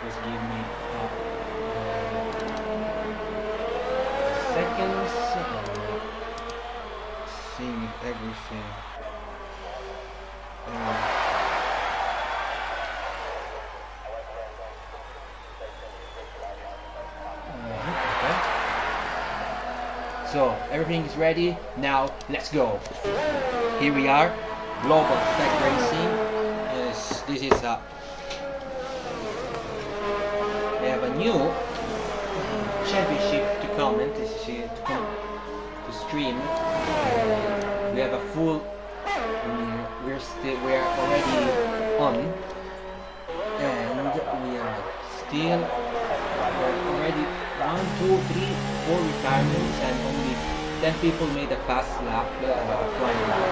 Just give me seconds. Seeing everything. Okay. So everything is ready. Now let's go. Here we are. Global Spec Racing. Yes, this is a. They have a new championship to comment. To stream. We have a full. We are already on, and we are still. We're already 1, 2, 3, 4 retirements, and only 10 people made a fast lap, flying lap.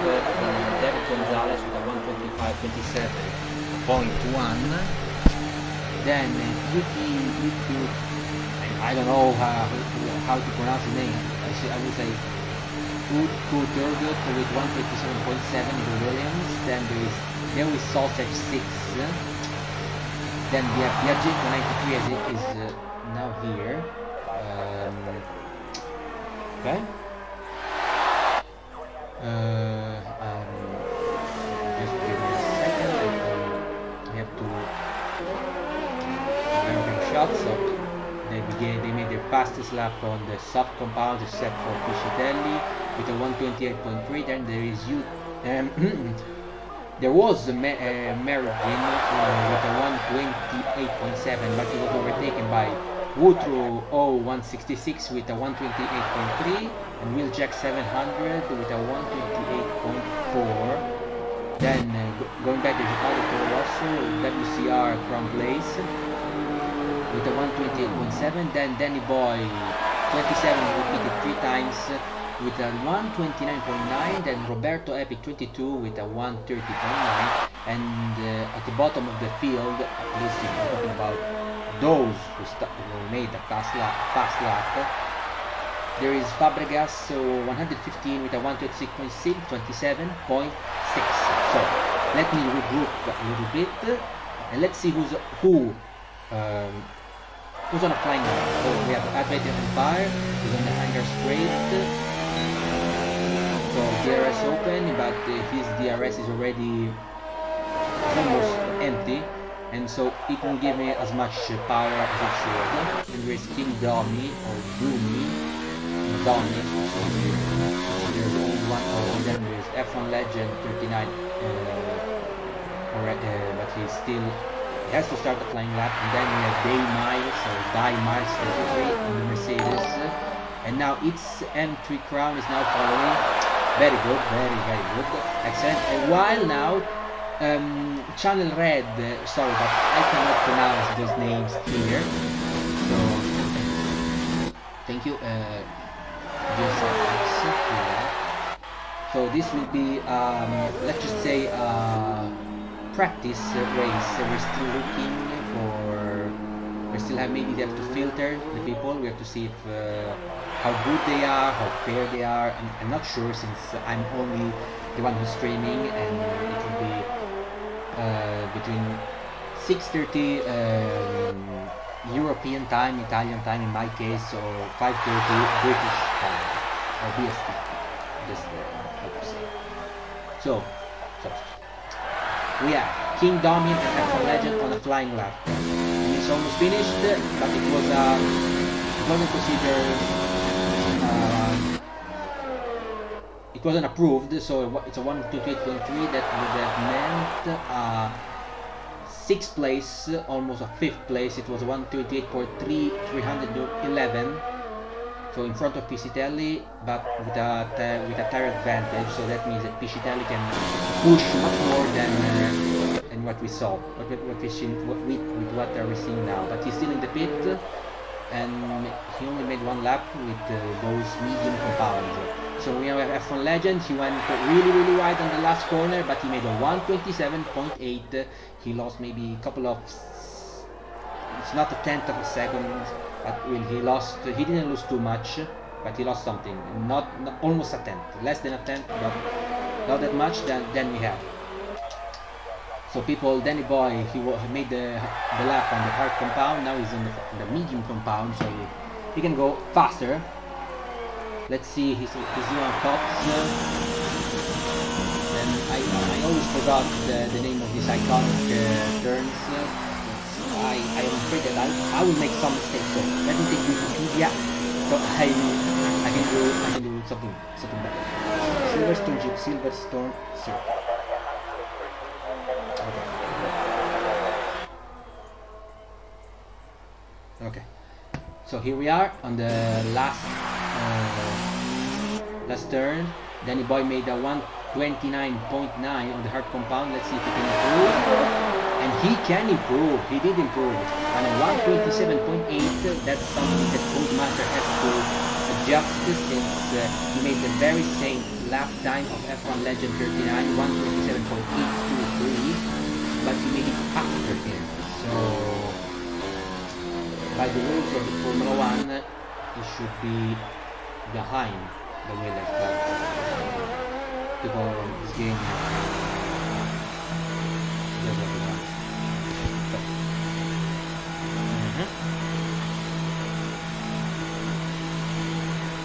David Gonzalez with a 1:25.27.1. Then Yuki, I don't know how to pronounce his name. I would say Kudurgut with 1:27.7 in the Williams. Then there is Sausage 6. Then we have Biaggi 93 as it is now here. Okay. Just give me a second. I have to everything shot. So they made their fastest lap on the soft compound except for Piscitelli with a 1:28.3. Then there is you. There was Merigin with a 1:28.7, but he was overtaken by Woutro 0166 with a 1:28.3 and Wheeljack 700 with a 1:28.4. Then going back to Toro Rosso, WCR from Blaze with a 1:28.7. Then Danny Boy 27 repeated 3 times with a 1:29.9, then Roberto Epic 22 with a 1:30.9, and at the bottom of the field, at least if we're talking about those who made a fast lap, there is Fabregas 115 with a 1:26.6, 27.6. So let me regroup a little bit and let's see who's on a flying lap. So we have Advent Empire, who's on the hangar straight. So DRS open, but his DRS is already almost empty, and so it won't give me as much power as it should. And there is King Domi or Domi, so there's only one. Oh, and then there's F1 Legend 39, but he has to start the flying lap. And then we have Day Miles 33 on the Mercedes, and now its M3 Crown is now following. Very good, very good, excellent. And while now, Channel Red, sorry, but I cannot pronounce those names here. So, thank you, So this will be, let's just say, practice race. We're still looking for. We still have maybe they have to filter the people. We have to see if. How good they are, how fair they are. I'm not sure since I'm only the one who's streaming, and it will be between 6:30 European time, Italian time in my case, or 5:30 British time, or BST. Just how to say. So we have King Domin and F1 Legend on a flying lap. It's almost finished, but it wasn't considered. It wasn't approved, so it's a 1:28.3 that would have meant 6th place, almost a 5th place. It was a 1:28.3, 311. So in front of Piscitelli, but with a tire advantage. So that means that Piscitelli can push much more than what we saw, what we're seeing now. But he's still in the pit, and he only made 1 lap with those medium compounds. So we have F1 Legend. He went really wide on the last corner, but he made a 1:27.8. He lost maybe a couple of. It's not a tenth of a second, but he didn't lose too much, but he lost something. Not almost a tenth, less than a tenth, but not that much. Then we have. So people, Danny Boy, he made the lap on the hard compound. Now he's on the medium compound, so he can go faster. Let's see, he's on tops. And I always forgot the name of these iconic turns. I am afraid that I will make some mistakes. So let me take Wikipedia. So I can do something better. Silverstone Jeep, Silverstone Circuit. Okay, so here we are on the last turn. Danny Boy made a 129.9 on the hard compound. Let's see if he can improve. And he can improve. He did improve. On a 127.8, that's something that Codemaster has to adjust since he made the very same lap time of F1 Legend 39, 127.823, but he made it after him. So by the rules of the Formula 1, he should be behind the Williams car to go on this game.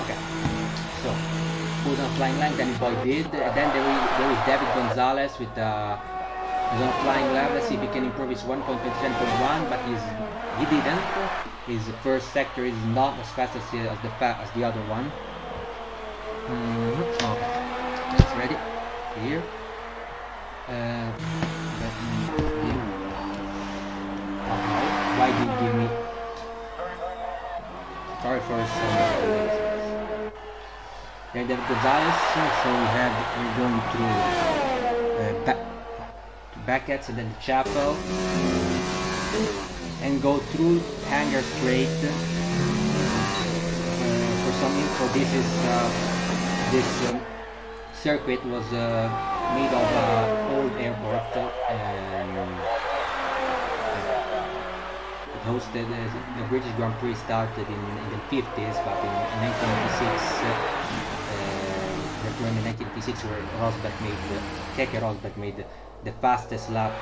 Okay, so who's on flying line? Danny Boy did. And then there is David Gonzalez with he's on flying lap. Let's see if he can improve his 1.27.1, but he didn't. His first sector is not as fast as the other one. Okay, it's ready. Here. Let me give. Okay. Why did you give me? Sorry for some delays. Then David Gonzalez. So we're going through Beckett's and then the Chapel. And go through Hangar Straight. For some info, this circuit was made of old airport and it hosted the British Grand Prix started in the 50s, but in 1986 where Keke Rosberg made the fastest lap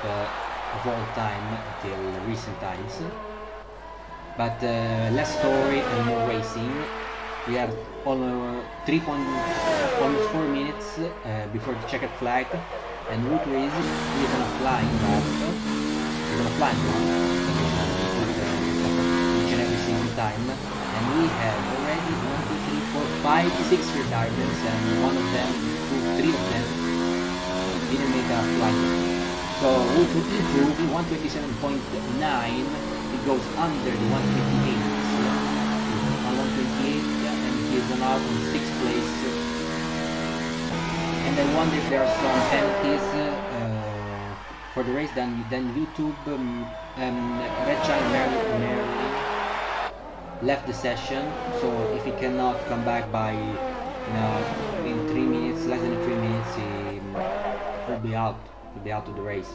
of all time until recent times. But less story and more racing. We have almost 4 minutes before the checkered flag, and Route Race is on a flying lap. We're on a flying one each and every single time, and we have already 1, 2, 3, 4, 5, 6 retirements, and one of them, 3 of them didn't make a flying lap. So Route to improve 127.9, it goes under the 128. On 128, and he's now in 6th place. And I wonder if there are some penalties for the race. Then YouTube, Red Channel Merrily left the session. So if he cannot come back by in 3 minutes, less than 3 minutes, he'll be out. To be out of the race,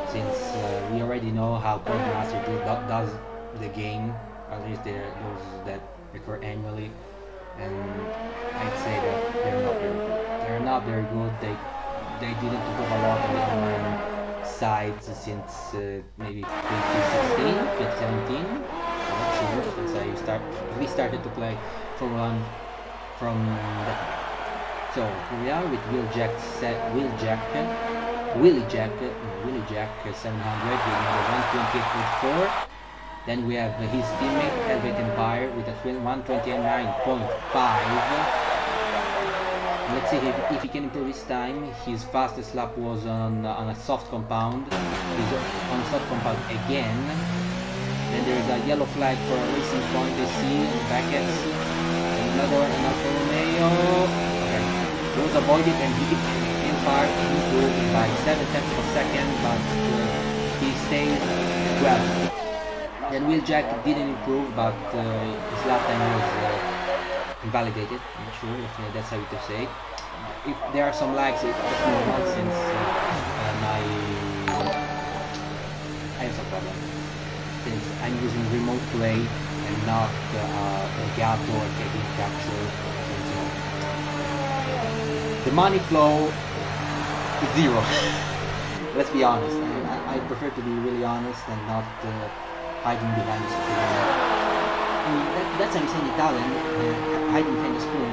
since we already know how Codemaster does the game, at least those that recur annually, and I'd say that they're not very good. They're not very good. They didn't improve a lot on the online sides since maybe 2016, 2017. I'm not sure, since we started to play Formula 1 from that. So here we are with Willie Jack 700 with another 128.4. Then we have his teammate Helvet Empire with a 129.5. Let's see if he can improve his time. His fastest lap was on a soft compound. He's on a soft compound again. Then there is a yellow flag for a racing point. You see Beckett's. Another Alfa Romeo. Okay. He was avoided and he improved by 7 tenths per second, but he stayed 12. Then Will Jack didn't improve, but his lap time was invalidated. I'm not sure if that's how you could say. If there are some lags, it's normal since I have some problem. Since I'm using remote play and not Elgato or taking capture. The money flow is zero. Let's be honest. I prefer to be really honest and not hiding behind the spoon. I mean, that's how you say in Italian, hiding behind the spoon.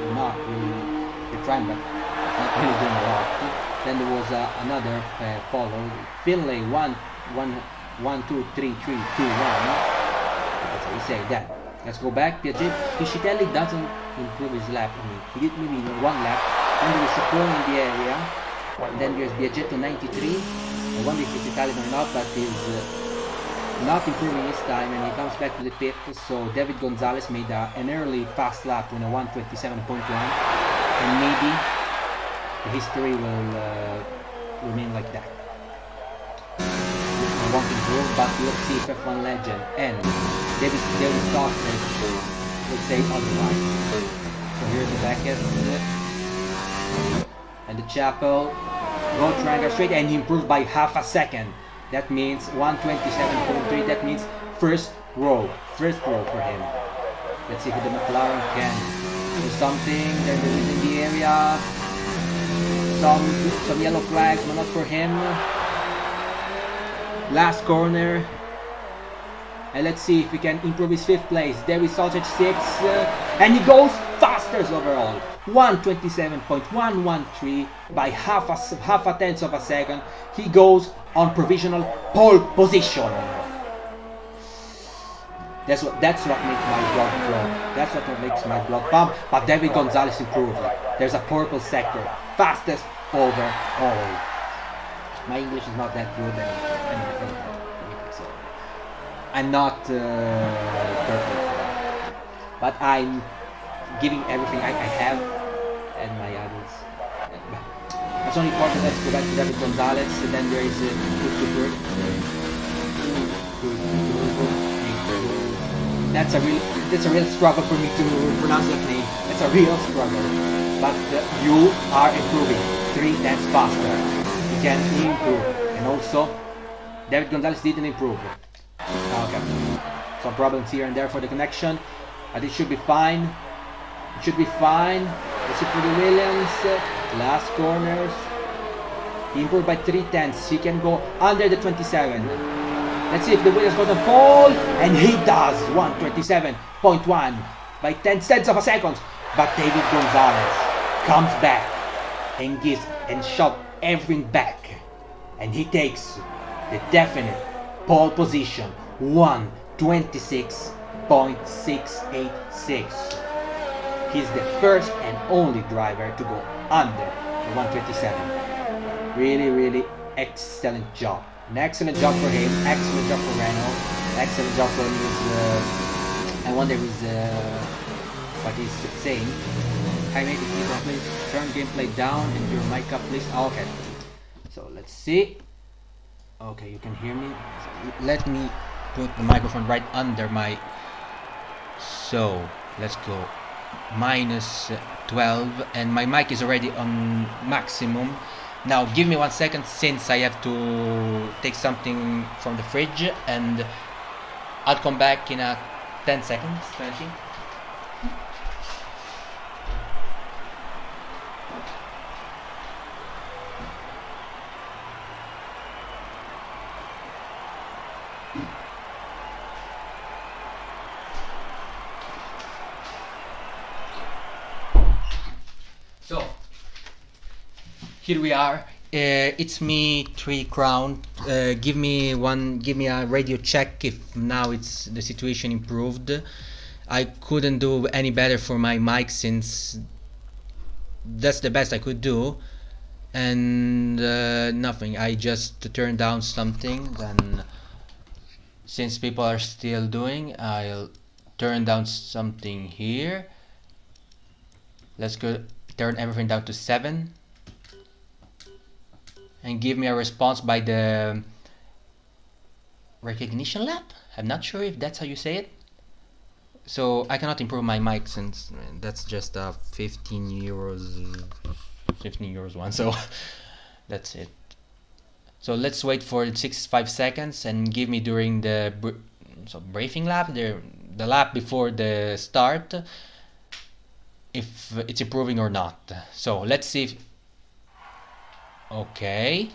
You're not really, you're trying, but not really doing a lot. Then there was another follow. Finlay 1-2-3-3-2-1. That's how you say that. Let's go back. Piscitelli doesn't improve his lap. I mean, he did maybe one lap. Then there is Ciccone in the area. And then there's Biaggetto 93. I wonder if it's Italian or not, but he's not improving his time, and he comes back to the pit. So David Gonzalez made an early fast lap with a 1:27.1, and maybe the history will remain like that. I won't improve, but let's see if F1 legend and David Stockton will say otherwise. So here's the back end and the chapel. Go triangle straight, and he improved by half a second. That means 1:27.3. That means first row for him. Let's see if the McLaren can do something. There is in the area. Some yellow flags, but not for him. Last corner. And let's see if we can improve his 5th place. There is Sausage 6. And he goes faster overall. 1:27.113 by half a tenth of a second. He goes on provisional pole position. That's what makes my blood flow. That's what makes my blood pump. But David Gonzalez improved. There's a purple sector. Fastest overall. My English is not that good. So I'm not perfect. But I'm giving everything I have and my others. That's only part of that. Go back to David Gonzalez, and then there is that's a real struggle for me to pronounce that name. It's a real struggle. But you are improving 3 tenths faster. You can improve. And also, David Gonzalez didn't improve. Okay. Some problems here and there for the connection. But it should be fine. It should be fine. Let's see for the Williams. Last corners. He improved by 3 tenths. He can go under the 27. Let's see if the Williams goes on pole. And he does. 1:27.1 by 10 tenths of a second. But David Gonzalez comes back and gives and shoves everything back. And he takes the definite pole position. 1:26.686. He's the first and only driver to go under the 1:27. Really excellent job. An excellent job for him. Excellent job for Renault. Excellent job for his. I wonder what he's saying. Hi mate, please turn gameplay down and your mic up, please. Oh, okay. So let's see. Okay, you can hear me. Let me put the microphone right under my. So let's go. -12, and my mic is already on maximum. Now give me 1 second, since I have to take something from the fridge, and I'll come back in 10 seconds, 20. So here we are. It's me, 3 Crown. Give me a radio check if now the situation improved. I couldn't do any better for my mic, since that's the best I could do, and nothing. I just turned down something. Then, since people are still doing, I'll turn down something here. Let's go. Turn everything down to 7 and give me a response by the recognition lab. I'm not sure if that's how you say it. So I cannot improve my mic, since that's just a 15 euros one, so that's it. So let's wait for 5 seconds and give me during the briefing lap, the lap before the start, if it's improving or not. So let's see if, okay,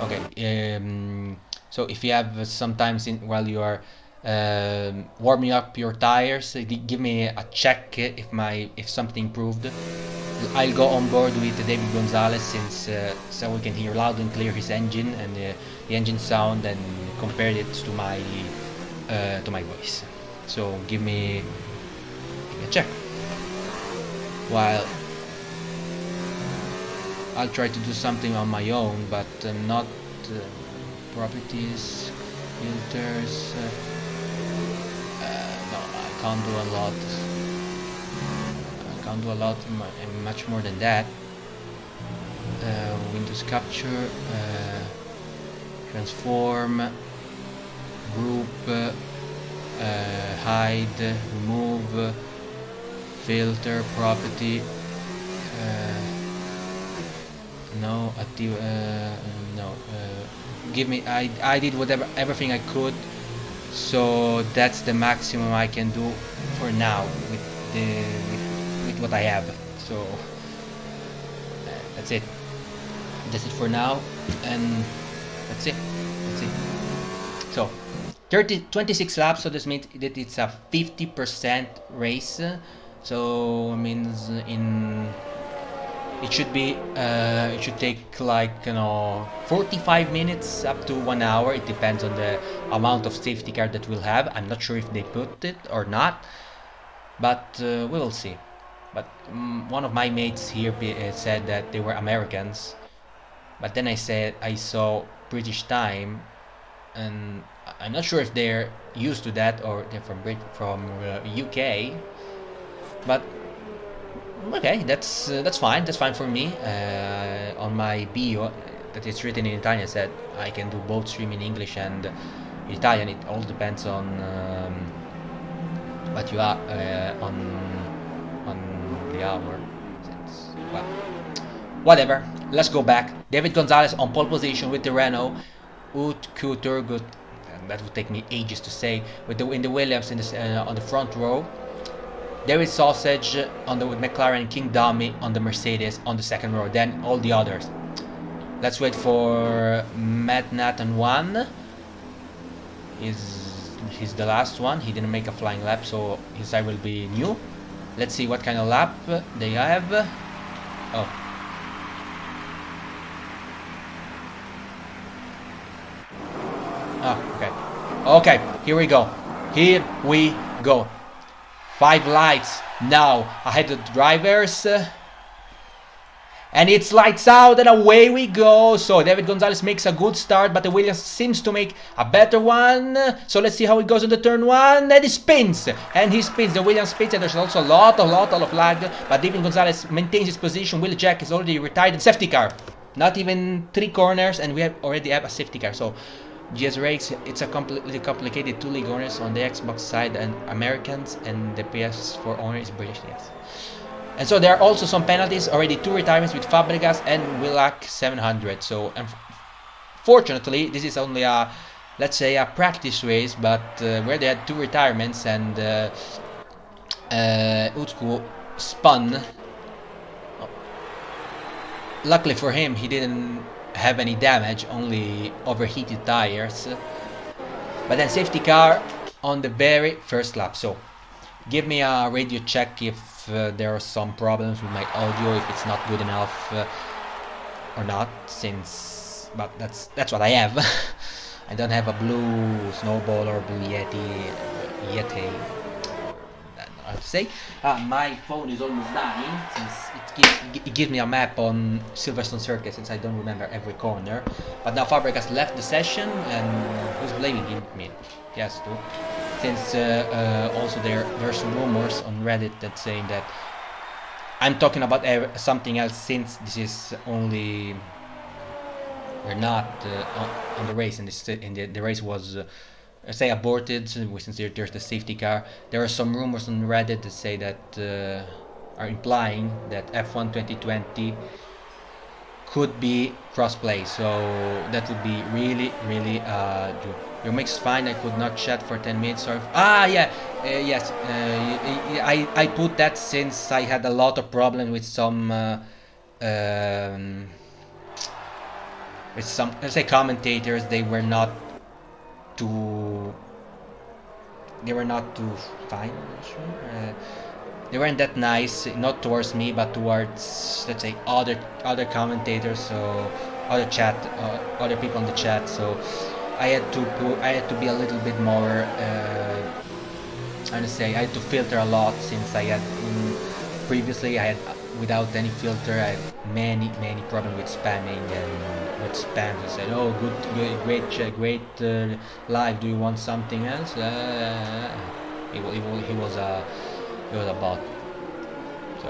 Okay. So if you have sometimes while you are warming up your tires, give me a check if something improved. I'll go on board with David Gonzalez since so we can hear loud and clear his engine and the engine sound and compare it to my voice. So give me a check. While I'll try to do something on my own, but not properties, filters. No, I can't do a lot. I can't do a lot, much more than that. Windows capture, transform, group, hide, remove, filter, property. No, active. No. Give me. I did everything I could, so that's the maximum I can do for now with what I have. So that's it. That's it for now, and that's it. That's it. So 26 laps. So this means that it's a 50% race. So it means it should be it should take like 45 minutes up to 1 hour. It depends on the amount of safety car that we'll have. I'm not sure if they put it or not, but we will see. But one of my mates here said that they were Americans, but then I saw British time, and I'm not sure if they're used to that or they're from UK, but okay, that's fine. That's fine for me. On my bio, that is written in Italian, said I can do both stream in English and Italian. It all depends on what you are on the hour. Well, whatever. Let's go back. David Gonzalez on pole position with the Renault. Good. That would take me ages to say. In the Williams on the front row. There is Sausage with McLaren, King Dummy on the Mercedes on the second row. Then all the others. Let's wait for Matt Nathan 1. He's the last one. He didn't make a flying lap, so his side will be new. Let's see what kind of lap they have. Oh. Okay. Okay, here we go. Here we go. 5 lights now ahead of the drivers. And it's lights out and away we go. So David Gonzalez makes a good start, but the Williams seems to make a better one. So let's see how it goes on the turn 1. And he spins. And he spins. The Williams spins. And there's also a lot of lag. But David Gonzalez maintains his position. Willie Jack is already retired in safety car. Not even 3 corners and we already have a safety car. So GSR, it's a completely complicated 2 league owners on the Xbox side and Americans, and the PS4 owner is British, yes. And so there are also some penalties, already 2 retirements with Fabregas and Willac 700. So fortunately, this is only a, let's say, a practice race, but where they had 2 retirements and Utku spun. Luckily for him, he didn't have any damage, only overheated tires. But then safety car on the very first lap. So give me a radio check if there are some problems with my audio, if it's not good enough or not, but that's what I have. I don't have a blue Snowball or blue Yeti. I have to say. My phone is almost dying since it gives me a map on Silverstone Circuit, since I don't remember every corner. But now Fabregas left the session, and who's blaming him? Me. He has to. Since also there's some rumors on Reddit that saying that I'm talking about something else, since this is only we're not on the race, and the race was say aborted since there's the safety car. There are some rumors on Reddit that say that are implying that F1 2020 could be crossplay, so that would be really good. Your mix is fine. I could not chat for 10 minutes. Or yes. I put that since I had a lot of problems with some with some, let's say, commentators. Too they were not too fine, sure. They weren't that nice, not towards me, but towards, let's say, other commentators, so other people on the chat. So I had to be a little bit more. I had to filter a lot, since previously I had, without any filter, I had many problems with spamming and with spam. He said, "Oh, great live. Do you want something else?" He was a bot. So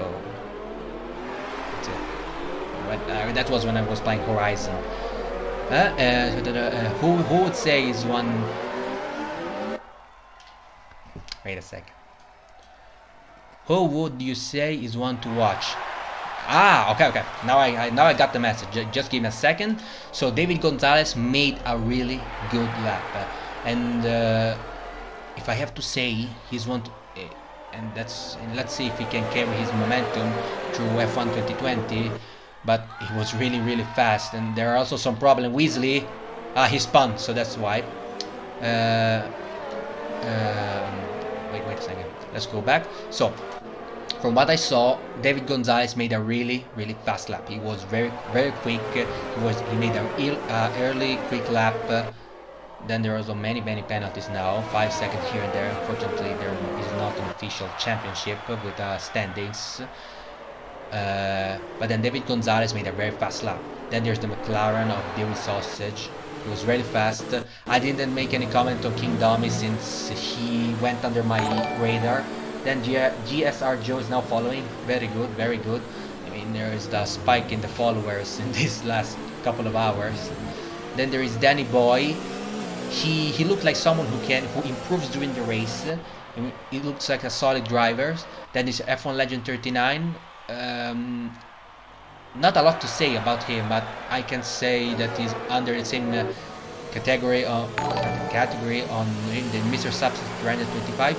that's it. But that was when I was playing Horizon. Who would say is one? Wait a second. Who would you say is one to watch? Okay. Now I got the message. Just give me a second. So David Gonzalez made a really good lap, and if I have to say, he's one. And let's see if he can carry his momentum through F1 2020. But he was really fast, and there are also some problem. Weasley, he spun, so that's why. Wait a second. Let's go back. So, from what I saw, David Gonzalez made a really fast lap. He was very quick. He made an early quick lap. Then there are also many penalties now, 5 seconds here and there. Unfortunately, there is not an official championship with standings. But then David Gonzalez made a very fast lap. Then there's the McLaren of Dairy Sausage. He was very fast. I didn't make any comment on King Domi since he went under my radar. Then GSR Joe is now following. Very good. I mean, there is the spike in the followers in these last couple of hours. Then there is Danny Boy. He looked like someone who improves during the race. I mean, he looks like a solid driver. Then there's F1 Legend 39. Not a lot to say about him, but I can say that he's under the same category on the Mr. Substance 325.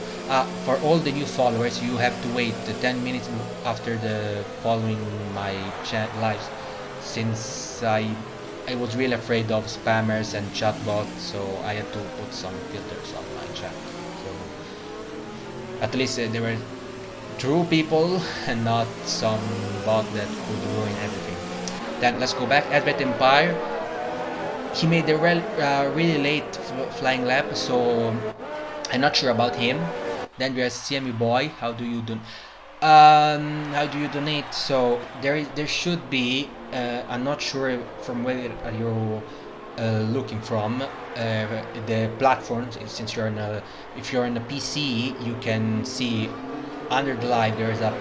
For all the new followers, you have to wait 10 minutes after the following my chat lives, since I was really afraid of spammers and chatbots, so I had to put some filters on my chat. So at least there were true people and not some bot that could ruin everything. Then let's go back. Advent Empire. He made a really late flying lap, so I'm not sure about him. Then there's CMU Boy. How do you donate? So there should be. I'm not sure from where you're looking from the platforms. Since if you're in a PC, you can see under the live there is a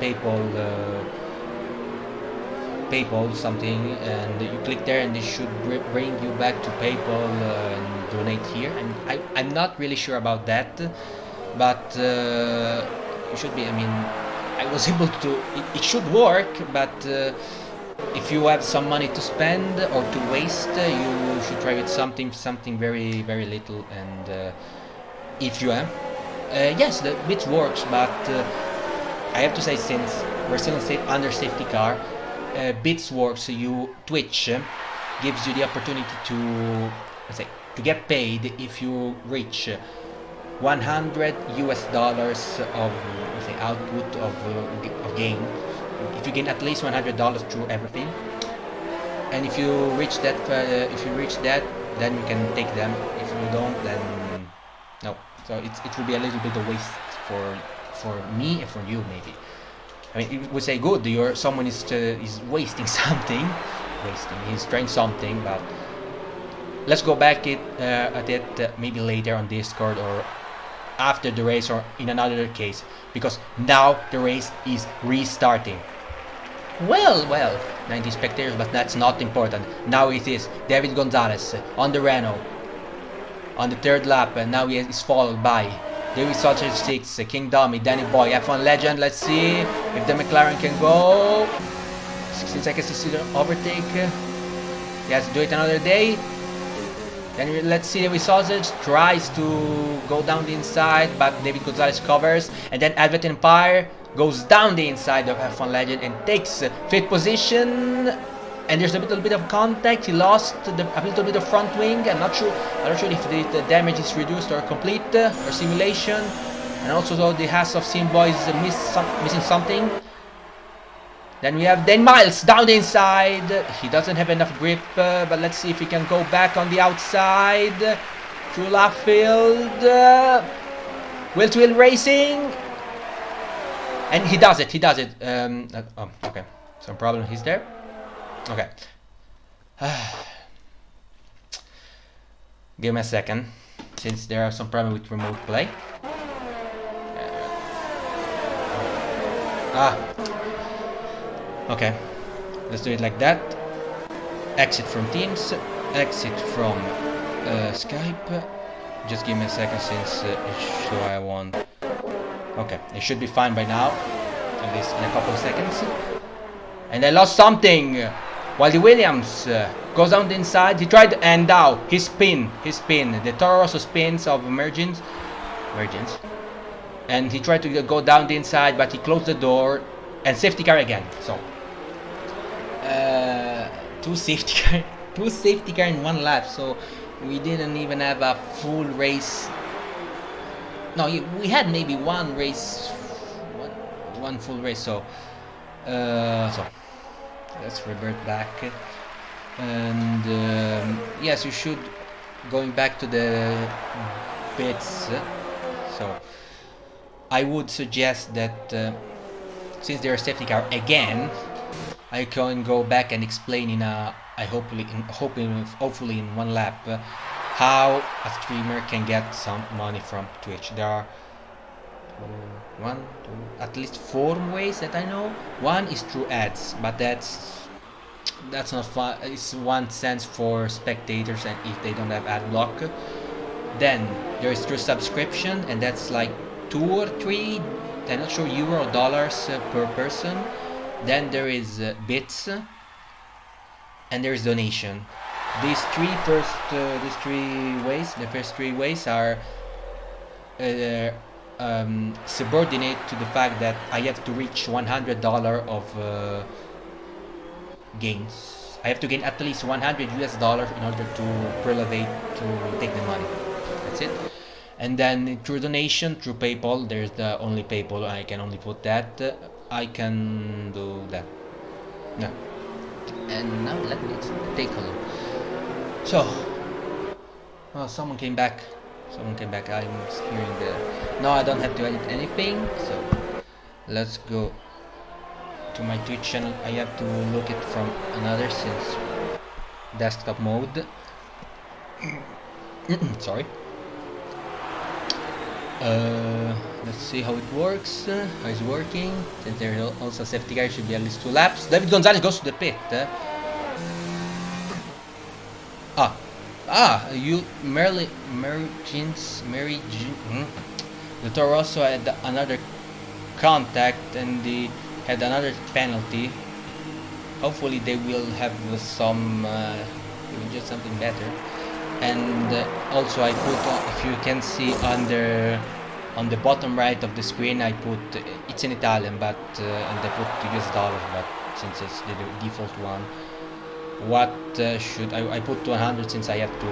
PayPal something, and you click there, and it should bring you back to PayPal and donate here. And I'm not really sure about that, but you should be. I mean, I was able to. It should work, but. If you have some money to spend or to waste, you should try with something very little. And if you have, yes, the bit works, but I have to say, since we're still under safety car, bits works. So Twitch gives you the opportunity to, let's say, to get paid if you reach $100 of, let's say, output of game. If you gain at least $100 through everything, and if you reach that, then you can take them. If you don't, then no. So it will be a little bit of waste for me and for you, maybe. I mean, it would say good. Someone is wasting something, he's trying something. But let's go back at it maybe later on Discord or after the race or in another case, because now the race is restarting. Well, 90 spectators, but that's not important. Now it is David Gonzalez on the Renault on the third lap, and now he is followed by David Sausage 6, King Domi, Danny Boy, F1 Legend. Let's see if the McLaren can go. 16 seconds to see the overtake. He has to do it another day. Then let's see, David Sausage tries to go down the inside, but David Gonzalez covers. And then Advent Empire goes down the inside of F1 Legend and takes 5th position. and there's a little bit of contact. He lost a little bit of front wing. I'm not sure if the damage is reduced or complete or simulation. And also though the Hasselhoff Sim boys missing something. Then we have Miles down the inside. He doesn't have enough grip, but let's see if he can go back on the outside through left field. Will to Will racing, and he does it. Oh, okay. Some problem. He's there. Okay. Give me a second, since there are some problem with remote play. Okay. Let's do it like that. Exit from Teams. Exit from Skype. Just give me a second, since it's sure I want. Okay, it should be fine by now, at least in a couple of seconds. And I lost something. While the Williams goes down the inside, he tried, and now his spin, the Toro Rosso spins of Emergence, and he tried to go down the inside, but he closed the door, and safety car again. So two safety car in one lap. So we didn't even have a full race. No, we had maybe one full race. So let's revert back, and yes, you should going back to the bits. So I would suggest that since they're a safety car again, I can go back and explain in a hopefully in one lap how a streamer can get some money from Twitch. There are at least 4 ways that I know. One is through ads, but that's not fun. It's 1 cent for spectators, and if they don't have ad block. Then there is through subscription, and that's like 2 or 3, I'm not sure, euro or dollars per person. Then there is bits, and there is donation. The first three ways are subordinate to the fact that I have to reach $100 of gains. I have to gain at least $100 in order to prelevate to take the money. That's it. And then through donation, through PayPal, there's the only PayPal. I can only put that. I can do that. No. And now let me take a look. So, well, someone came back. I'm hearing the. No, I don't have to edit anything. So let's go to my Twitch channel. I have to look it from another, since desktop mode. Sorry. Let's see how it works. How it's working. Since there is also a safety car, should be at least 2 laps. David Gonzalez goes to the pit. The Toro Rosso had another contact, and they had another penalty. Hopefully they will have some just something better. And also I put, if you can see on the bottom right of the screen, I put, it's in Italian, but and I put US dollars, but since it's the default one, what should I put 100, since I have to,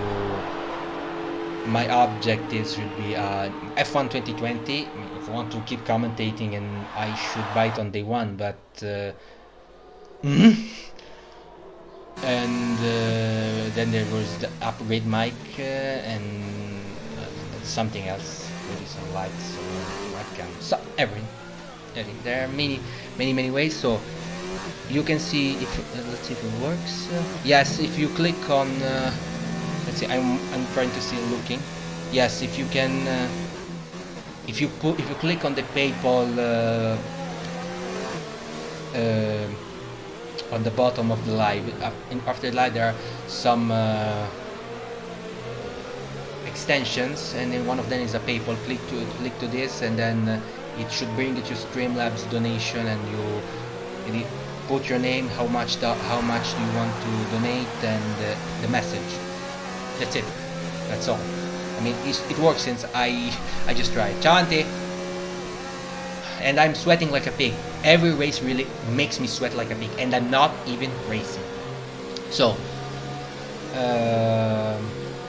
my objectives should be F1 2020 if I want to keep commentating, and I should buy it on day 1, but and then there was the upgrade mic and something else, maybe some lights or webcam, so everything. There are many ways. So you can see if let's see if it works. Yes, if you click on let's see, I'm trying to see, looking. Yes, if you can if you click on the PayPal on the bottom of the live, after the live there are some extensions, and then one of them is a PayPal. Click to this, and then it should bring you to Streamlabs donation, and you put your name, how much do you want to donate, and the message. That's it. That's all. I mean, it works, since I just tried. Ciao Ante! And I'm sweating like a pig. Every race really makes me sweat like a pig, and I'm not even racing. So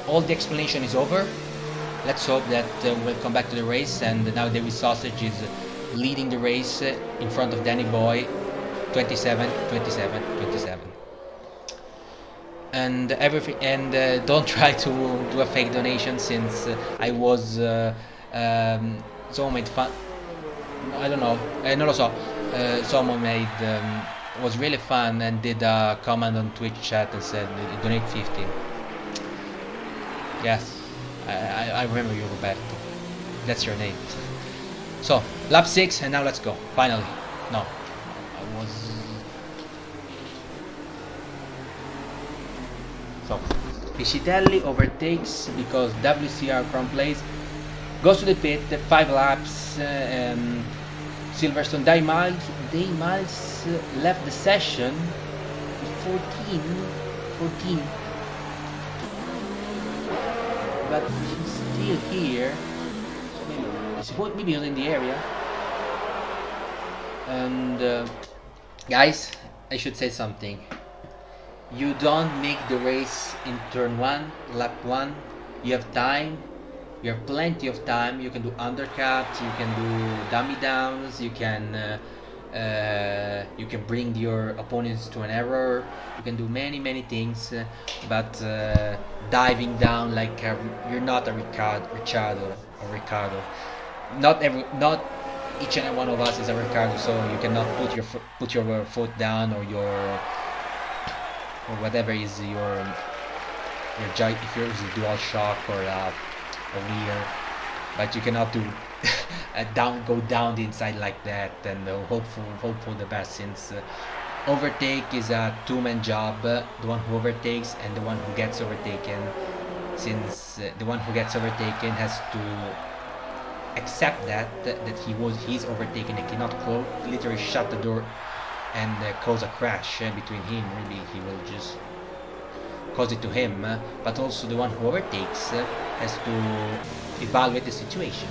all the explanation is over. Let's hope that we'll come back to the race, and now David Sausage is leading the race in front of Danny Boy, 27, 27, 27. And everything, and don't try to do a fake donation, since I was someone made fun. I don't know, non lo so. Someone made was really fun and did a comment on Twitch chat and said donate 50. Yes, I remember you, Roberto. That's your name. So lap 6, and now let's go. Finally, no, I was. So Piscitelli overtakes because WCR Crown Place goes to the pit. 5 laps. Silverstone, Day Miles left the session with 14, but he's still here. So maybe he's in the area. And guys, I should say something. You don't make the race in turn 1, lap 1. You have time. You have plenty of time. You can do undercuts, you can do dummy downs, you can bring your opponents to an error. You can do many things, but diving down like you're not a Ricardo. Not each and every one of us is a Ricardo, so you cannot put your foot down, or whatever is your if you're using dual shock or a rear, but you cannot do go down the inside like that, and hope for the best, since overtake is a two-man job, the one who overtakes and the one who gets overtaken, since the one who gets overtaken has to accept that he's overtaken and cannot literally shut the door and cause a crash between him. Maybe he will just cause it to him, but also the one who overtakes has to evaluate the situation.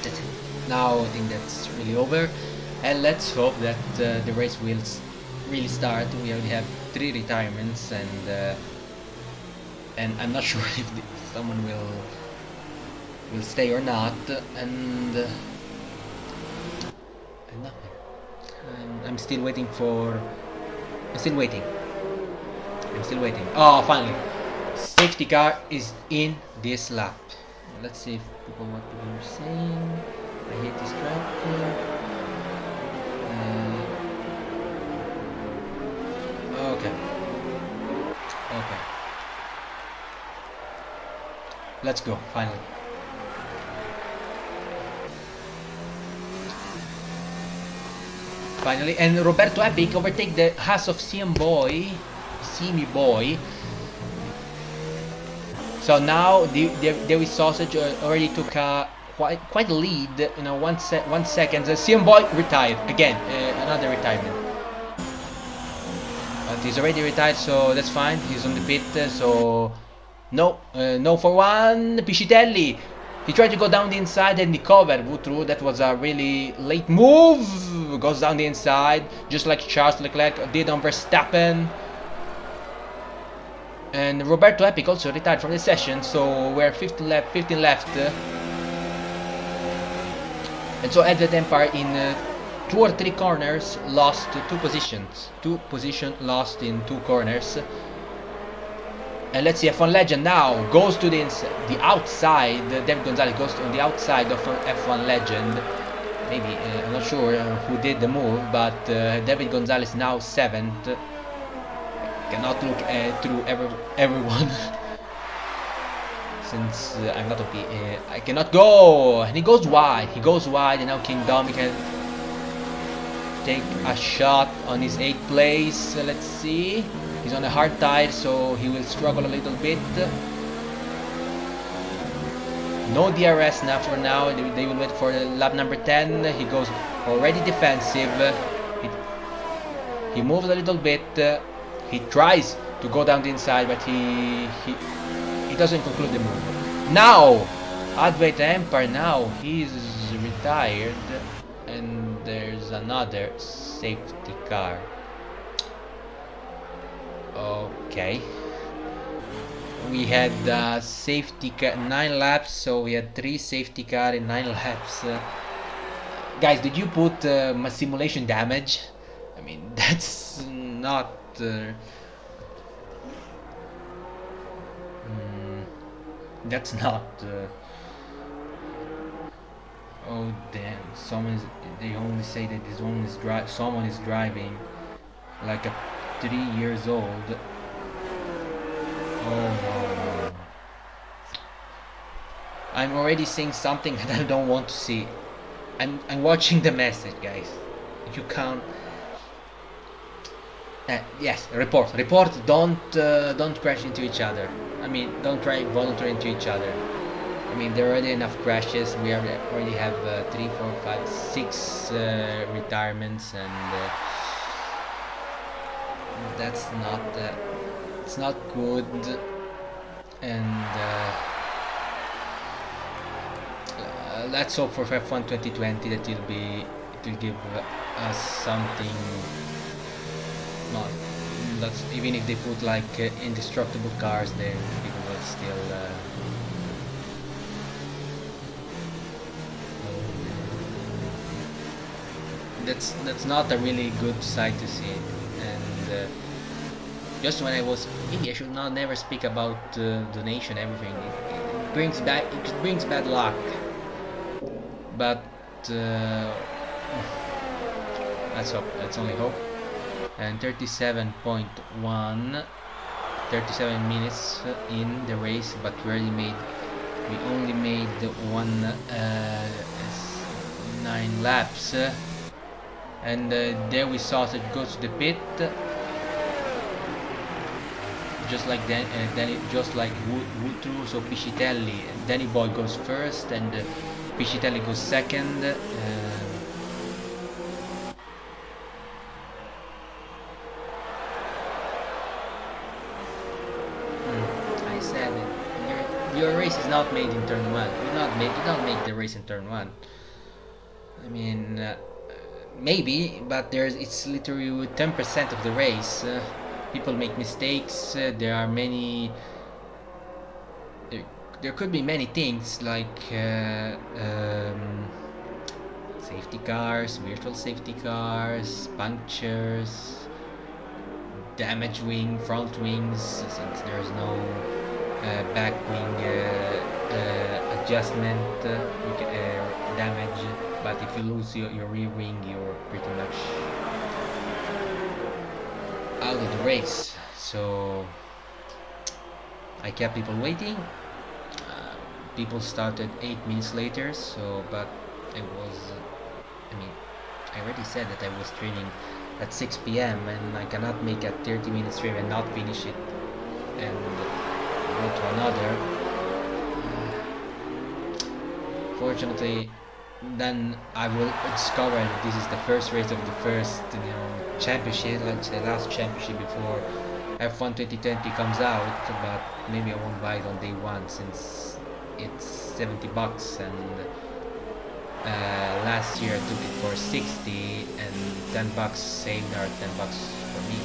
That's it. Now I think that's really over, and let's hope that the race will really start. We already have 3 retirements, and I'm not sure if someone will stay or not, and nothing. I'm still waiting. Oh, finally! Safety car is in this lap. Let's see if what people are saying. I hate this track. Okay. Let's go, finally. And Roberto Epic overtake the Haas of Simi Boy. So now David Sausage already took quite a lead in 1 second. CM Boy retired again, another retirement. But he's already retired, so that's fine. He's on the pit, so no for 1. Piscitelli. He tried to go down the inside and he covered Woutru. That was a really late move. Goes down the inside, just like Charles Leclerc did on Verstappen. And Roberto Epic also retired from the session, so we're 15 left. And so Edward Empire in 2 or 3 corners lost 2 positions. 2 positions lost in 2 corners. And let's see, F1 Legend now goes to the outside. David Gonzalez goes on the outside of F1 Legend. Maybe, I'm not sure who did the move, but David Gonzalez now 7th. Cannot look through everyone since I'm not OP. I cannot go, and he goes wide. And now King Dom can take a shot on his 8th place. Let's see. He's on a hard tire, so he will struggle a little bit. No DRS now for now. They will wait for lap number 10. He goes already defensive. He moves a little bit. He tries to go down the inside, but he doesn't conclude the move. Now, Advait Empire now, he's retired, and there's another safety car. Okay. We had safety car 9 laps, so we had 3 safety car in 9 laps. Guys, did you put simulation damage? I mean, that's not. That's not. Oh damn! They only say that someone is driving like a 3 years old. Oh no! I'm already seeing something that I don't want to see. I'm watching the message, guys. You can't. Yes, report. Don't crash into each other. I mean, don't try volunteer into each other. I mean, there are already enough crashes. We already have 3, 4, 5, 6 retirements, and that's not. It's not good. And let's hope for F1 2020 that it will give us something. Not that's even if they put like indestructible cars there, people will still that's not a really good sight to see. And just when I was maybe I should not never speak about donation everything. It brings bad luck, but let's only hope. And 37.1, 37 minutes in the race, but we only made 9 laps, and there we saw it go to the pit, just like just like Woodrow, so Piscitelli, Danny Boy goes first, and Piscitelli goes second. Your race is not made in turn 1. You don't make the race in turn 1. I mean, maybe, but it's literally 10% of the race. People make mistakes. There are many. There could be many things like safety cars, virtual safety cars, punctures, damaged front wings, since there's no back wing adjustment, damage. But if you lose your rear wing, you're pretty much out of the race. So I kept people waiting. People started 8 minutes later. So, but I already said that I was training at 6 p.m. and I cannot make a 30 minute stream and not finish it and go to another. Fortunately, then I will discover that this is the first race of the first championship, let's say last championship before F1 2020 comes out, but maybe I won't buy it on day 1 since it's $70, and last year I took it for 60 and $10 saved are $10 for me.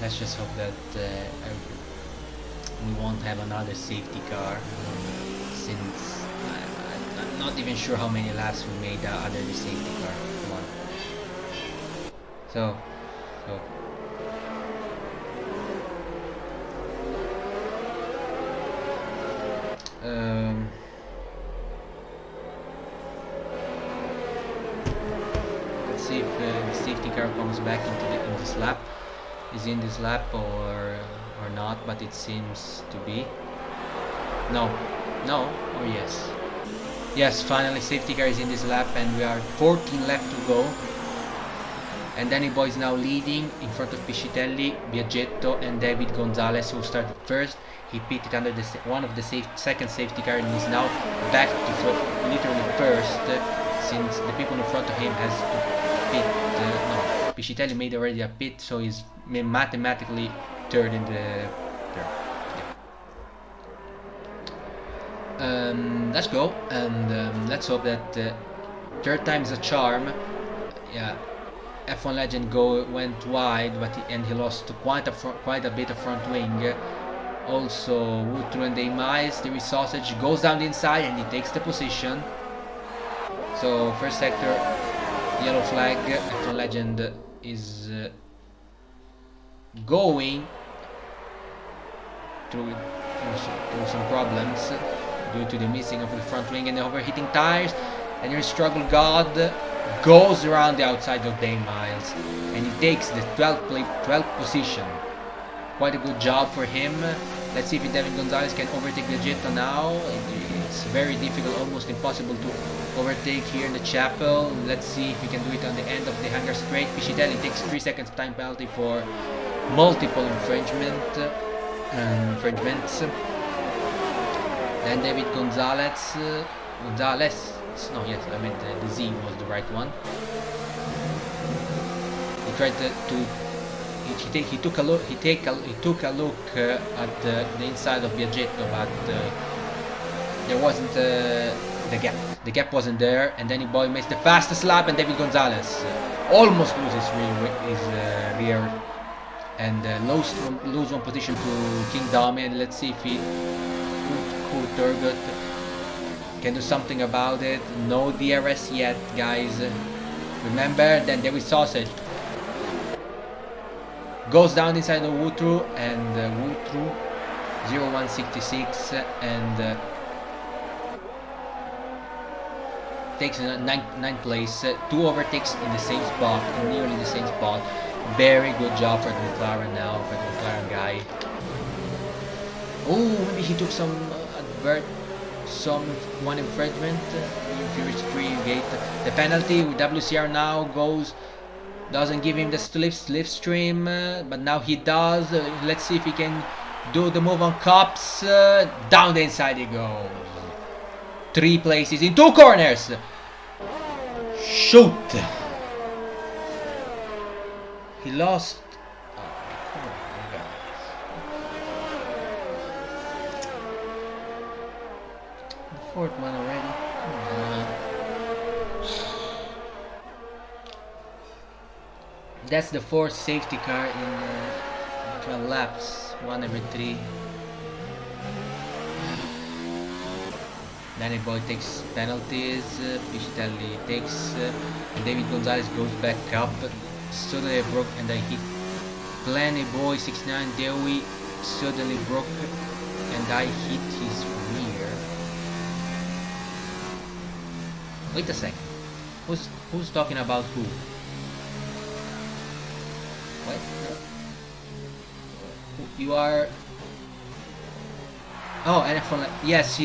Let's just hope that we won't have another safety car, since I'm not even sure how many laps we made other than safety car one. So let's see if the safety car comes back in this lap. Is in this lap or not? But it seems to be. No, or yes. Yes, finally safety car is in this lap, and we are 14 left to go. And Danny Boy is now leading in front of Piscitelli, Biaggetto, and David Gonzalez, who started first. He pitted under one of the second safety car and is now back to literally first, since the people in front of him has to pit. No, Piscitelli made already a pit, so he's mathematically third in the third. Yeah. Let's go, and let's hope that third time is a charm. Yeah. F1 Legend went wide, but he lost quite a bit of front wing. Also, Wootru and Deimais, the Sausage goes down the inside and he takes the position. So first sector, yellow flag. F1 Legend is going through some problems due to the missing of the front wing and the overheating tires. And your Struggle God goes around the outside of Deimais and he takes the 12th position. Quite a good job for him. Let's see if Devin Gonzalez can overtake the Jetta now. It's very difficult, almost impossible to overtake here in the chapel. Let's see if he can do it on the end of the hangar straight. Piscitelli takes 3 seconds time penalty for multiple infringements. Then David Gonzalez. No, yes, I meant the Z was the right one. He tried he took a look at the inside of Biaggetto, but there wasn't the gap. The gap wasn't there, and then Boy makes the fastest lap, and David Gonzalez almost loses his rear and lose one position to King Dami. And let's see if Turgut can do something about it. No DRS yet, guys. Remember, then there is Sausage. Goes down inside of Wootru, and Wootru 0166 and takes 9th place. 2 overtakes in the same spot, nearly the same spot. Very good job for the McLaren now, for the McLaren guy. Oh, maybe he took some one infringement. Furious 3 gate. The penalty with WCR now doesn't give him the slipstream, but now he does. Let's see if he can do the move on Cops. Down the inside he goes. 3 places in 2 corners. Shoot! He lost. The 4th one already. That's the 4th safety car in 12 laps, 1 every 3. Danny Boy takes penalties, Piscitelli takes, and David Gonzalez goes back up. Suddenly broke and I hit Planny Boy 69 Dewey suddenly broke and I hit his rear. Wait a second. Who's talking about who? What? You are. Oh, and yes,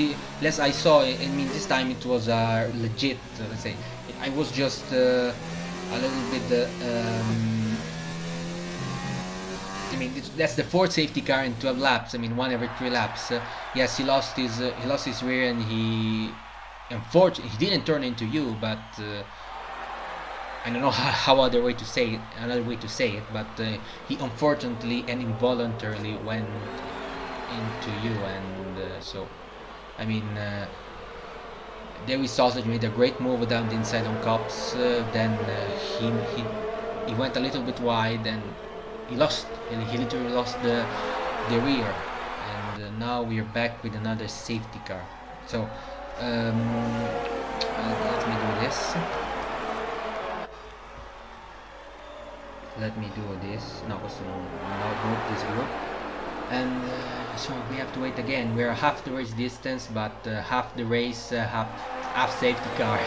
I saw it. I mean, this time it was legit. Let's say I was just a little bit. I mean, that's the 4th safety car in 12 laps. I mean, 1 every 3 laps. Yes, he lost his rear, and he didn't turn into you, but. I don't know how another way to say it, but he unfortunately and involuntarily went into you, and so I mean, David Sausage made a great move down the inside on Cops. Then he went a little bit wide, and he literally lost the rear, and now we are back with another safety car. So let me do this. Let me do this. No, so now group this group, and so we have to wait again. We're half the race distance, but half the race, half safety car.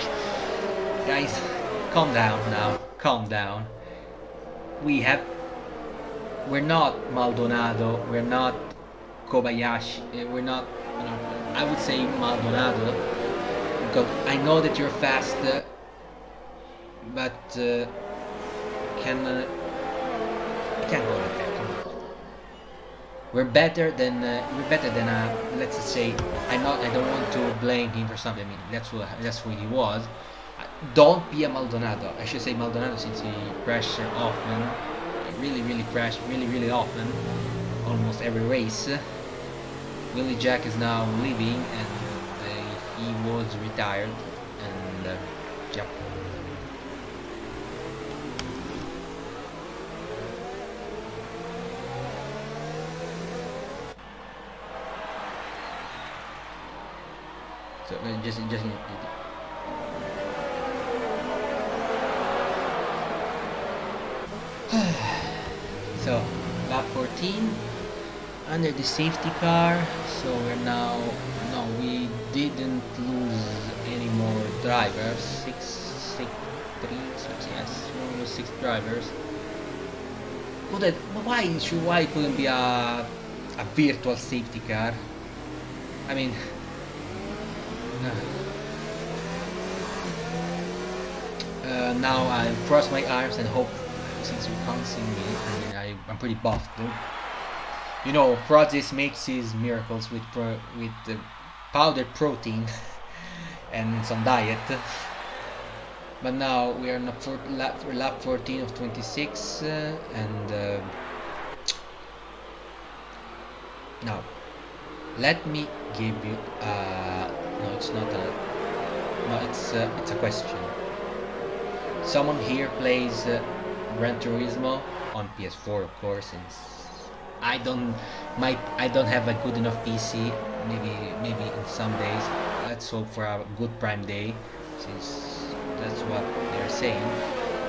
Guys, calm down now. Calm down. We're not Maldonado. We're not Kobayashi. We're not. I would say Maldonado, because I know that you're fast, but. Can't go like that. Come on. We're better than let's just say I don't want to blame him for something. I mean, that's who he was. Don't be a Maldonado. I should say Maldonado, since he crashed often. Really crashed really often. Almost every race. Willie Jack is now leaving, and he was retired, and yep. So just so lap 14 under the safety car. So we're now, no, we didn't lose any more drivers. Yes, we lose 6 drivers. Why it couldn't be a virtual safety car? I mean, now I cross my arms and hope, since you can't see me, I mean, I'm pretty buffed. You know, Prozis makes his miracles with powdered protein and some diet. But now we are on lap 14 of 26, and now let me give you. No, it's not a. No, it's a question. Someone here plays Gran Turismo on PS4, of course, since I don't have a good enough PC. Maybe in some days. Let's hope for a good Prime Day, since that's what they're saying.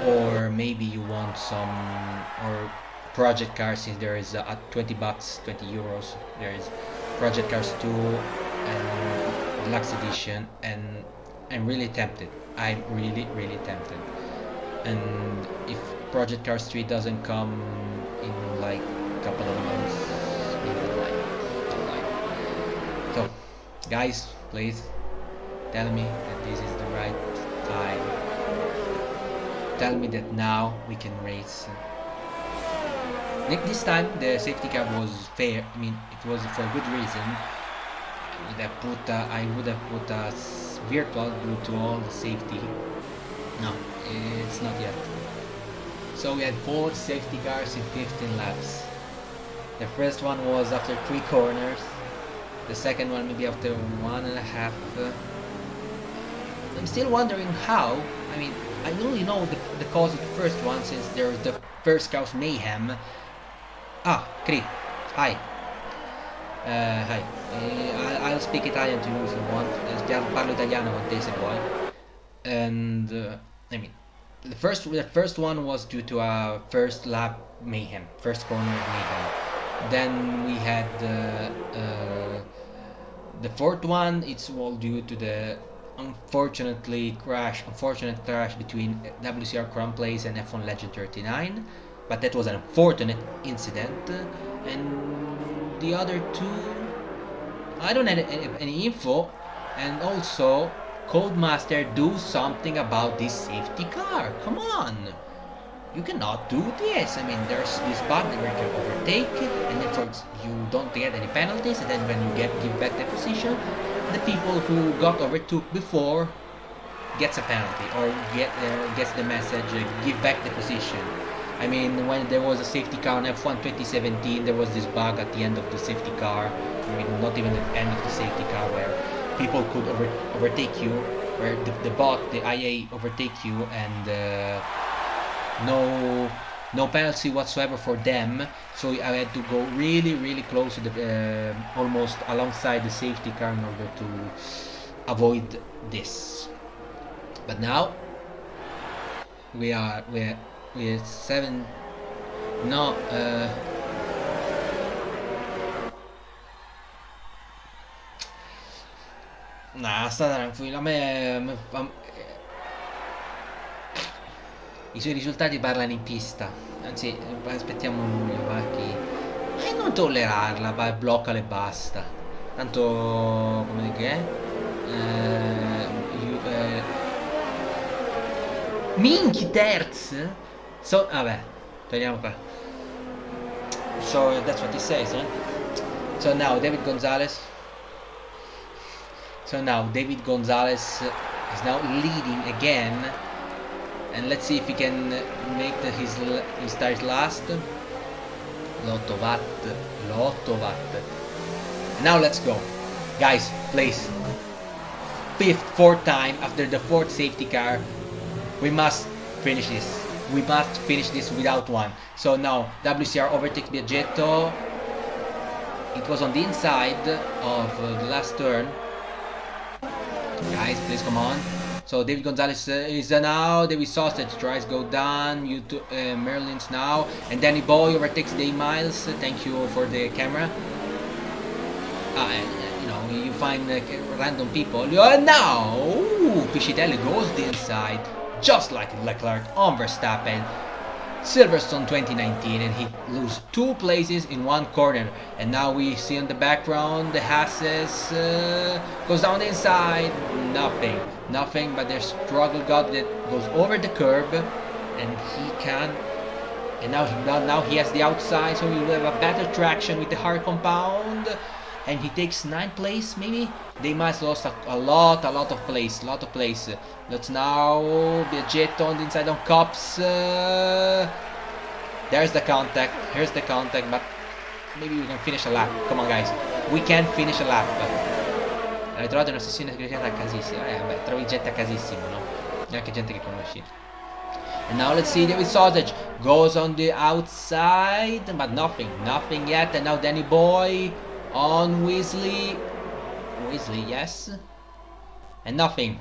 Or maybe you want some or Project Cars, since there is at 20 bucks, 20 euros. There is Project Cars 2 and Deluxe Edition, and I'm really tempted. I'm really tempted. And if Project Cars 3 doesn't come in like a couple of months, maybe I'll like. So, guys, please tell me that this is the right time. Tell me that now we can race. This time the safety car was fair. I mean, it was for a good reason. I would have put a virtual due to all the safety. No, it's not yet. So we had 4 safety cars in 15 laps. The first one was after 3 corners. The second one maybe after 1.5. I'm still wondering how. I mean, I only know the cause of the first one, since there was the first chaos mayhem. Prix. Hi. Hi. I'll speak Italian to you if you want. Parlo italiano con te se vuoi. And I mean, the first one was due to a first lap mayhem, first corner mayhem. Then we had the fourth one. It's all due to the unfortunate crash between WCR Crown Place and F1 Legend 39. But that was an unfortunate incident. And the other two, I don't have any info. And also, Codemaster, do something about this safety car. Come on, you cannot do this. I mean, there's this button where you can overtake, and then you don't get any penalties. And then when you give back the position, the people who got overtook before gets a penalty, or gets the message, give back the position. I mean, when there was a safety car on F1 2017, there was this bug at the end of the safety car. I mean, not even the end of the safety car, where people could overtake you, where the bot, the IA, overtake you, and no penalty whatsoever for them. So I had to go really close to the almost alongside the safety car in order to avoid this. But now we're 7. No. Nah, sta tranquillo. I suoi risultati parlano in pista. Anzi, aspettiamo luglio, va chi. E non tollerarla, vai, bloccala e basta. Tanto, come che è? Minchia, terz? So, vabbè, togliamo qua. So that's what he says, eh? So now David Gonzalez. So now David Gonzalez is now leading again, and let's see if he can make his tires last. L'otto watt. Now let's go, guys. Please, fourth time after the 4th safety car, we must finish this. We must finish this without one. So now WCR overtakes Biaggetto. It was on the inside of the last turn. Guys, please come on. So David Gonzalez is now. David Sausage tries go down. You to Merlin's now, and Danny Boy overtakes Day Miles. Thank you for the camera. And, you know, you find random people. And now Piscitelli goes the inside, just like Leclerc on Verstappen. Silverstone 2019, and he loses 2 places in 1 corner. And now we see in the background the Hasses goes down the inside, nothing, but there's Struggle God that goes over the curb, and he can. And now he has the outside, so he will have a better traction with the hard compound. And he takes 9th place, maybe. They must lost a lot of place, Let's now Biaggetto on the inside on Cops. There's the contact. Here's the contact, but maybe we can finish a lap. Come on, guys, we can finish a lap. Hai trovato una sessione segregata a casissimo. Vabbè, trovi gente a casissimo, no? Neanche gente che conosci. And now let's see, David Sausage goes on the outside, but nothing yet. And now Danny Boy on Weasley, yes, and nothing.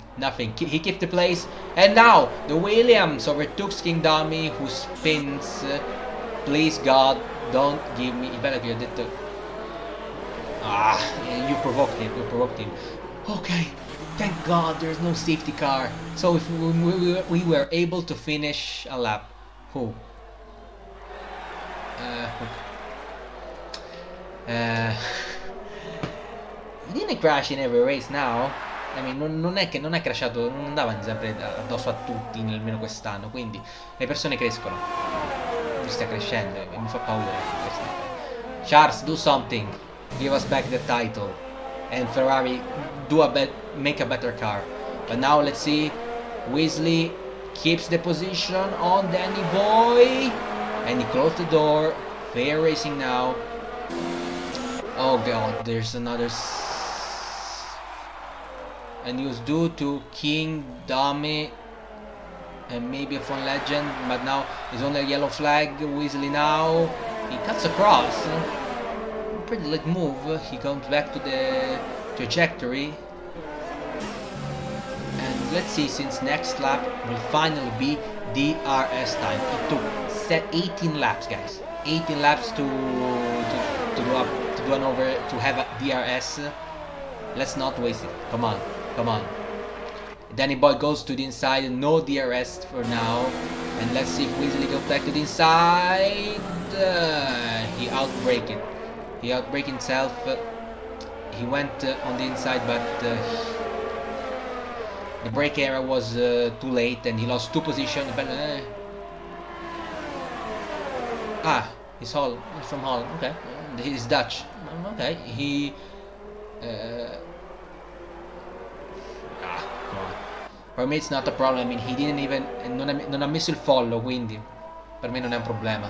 He kept the place, and now the Williams overtook King Dummy, who spins. Please God, don't give me. You provoked him. Okay, thank God there's no safety car. So if we were able to finish a lap. Who? He didn't crash in every race now. I mean, non è crashato, non andava sempre addosso a tutti, nemmeno quest'anno. Quindi le persone crescono. Lui sta crescendo e mi fa paura. Charles, do something. Give us back the title. And Ferrari, make a better car. But now let's see. Weasley keeps the position on Danny Boy, and he closed the door. Fair racing now. Oh God, there's another. And he was due to King Dummy and maybe a Fun Legend, but now it's only a yellow flag. Weasley now. He cuts across. Pretty late move. He comes back to the trajectory. And let's see, since next lap will finally be DRS time. It took 18 laps, guys. 18 laps to have a DRS. Let's not waste it. Come on. Danny Boy goes to the inside. No DRS for now. And let's see if Weasley goes back to the inside. He outbraked it. He outbraked himself. He went on the inside, but the brake area was too late, and he lost 2 positions. But he's from Holland. Okay, he's Dutch. Okay, he. Come on. For me it's not a problem. I mean, he didn't even non ha messo il follow, quindi per me non è un problema.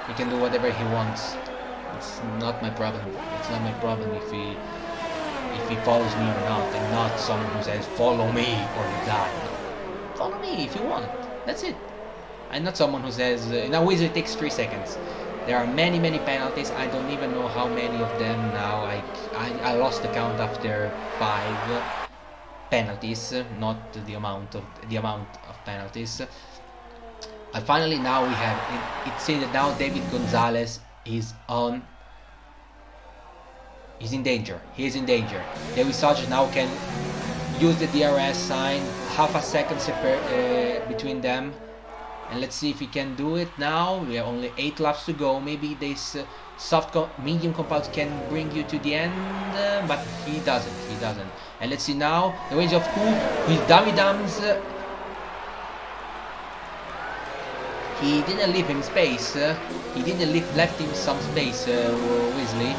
He can do whatever he wants. It's not my problem. It's not my problem if he follows me or not, and not someone who says follow me or you die. Follow me if you want. That's it. I'm not someone who says now Weasley takes 3 seconds. There are many penalties. I don't even know how many of them now. I lost the count after 5 penalties, not the amount of penalties. And finally now we have it says that now David Gonzalez is in danger. He is in danger. David Sargent now can use the DRS sign, half a second between them. And let's see if he can do it now. We have only 8 laps to go. Maybe this medium compound can bring you to the end, but he doesn't. And let's see now the range of 2 with Dummy Dums. He didn't leave him space. He didn't left him some space. Weasley.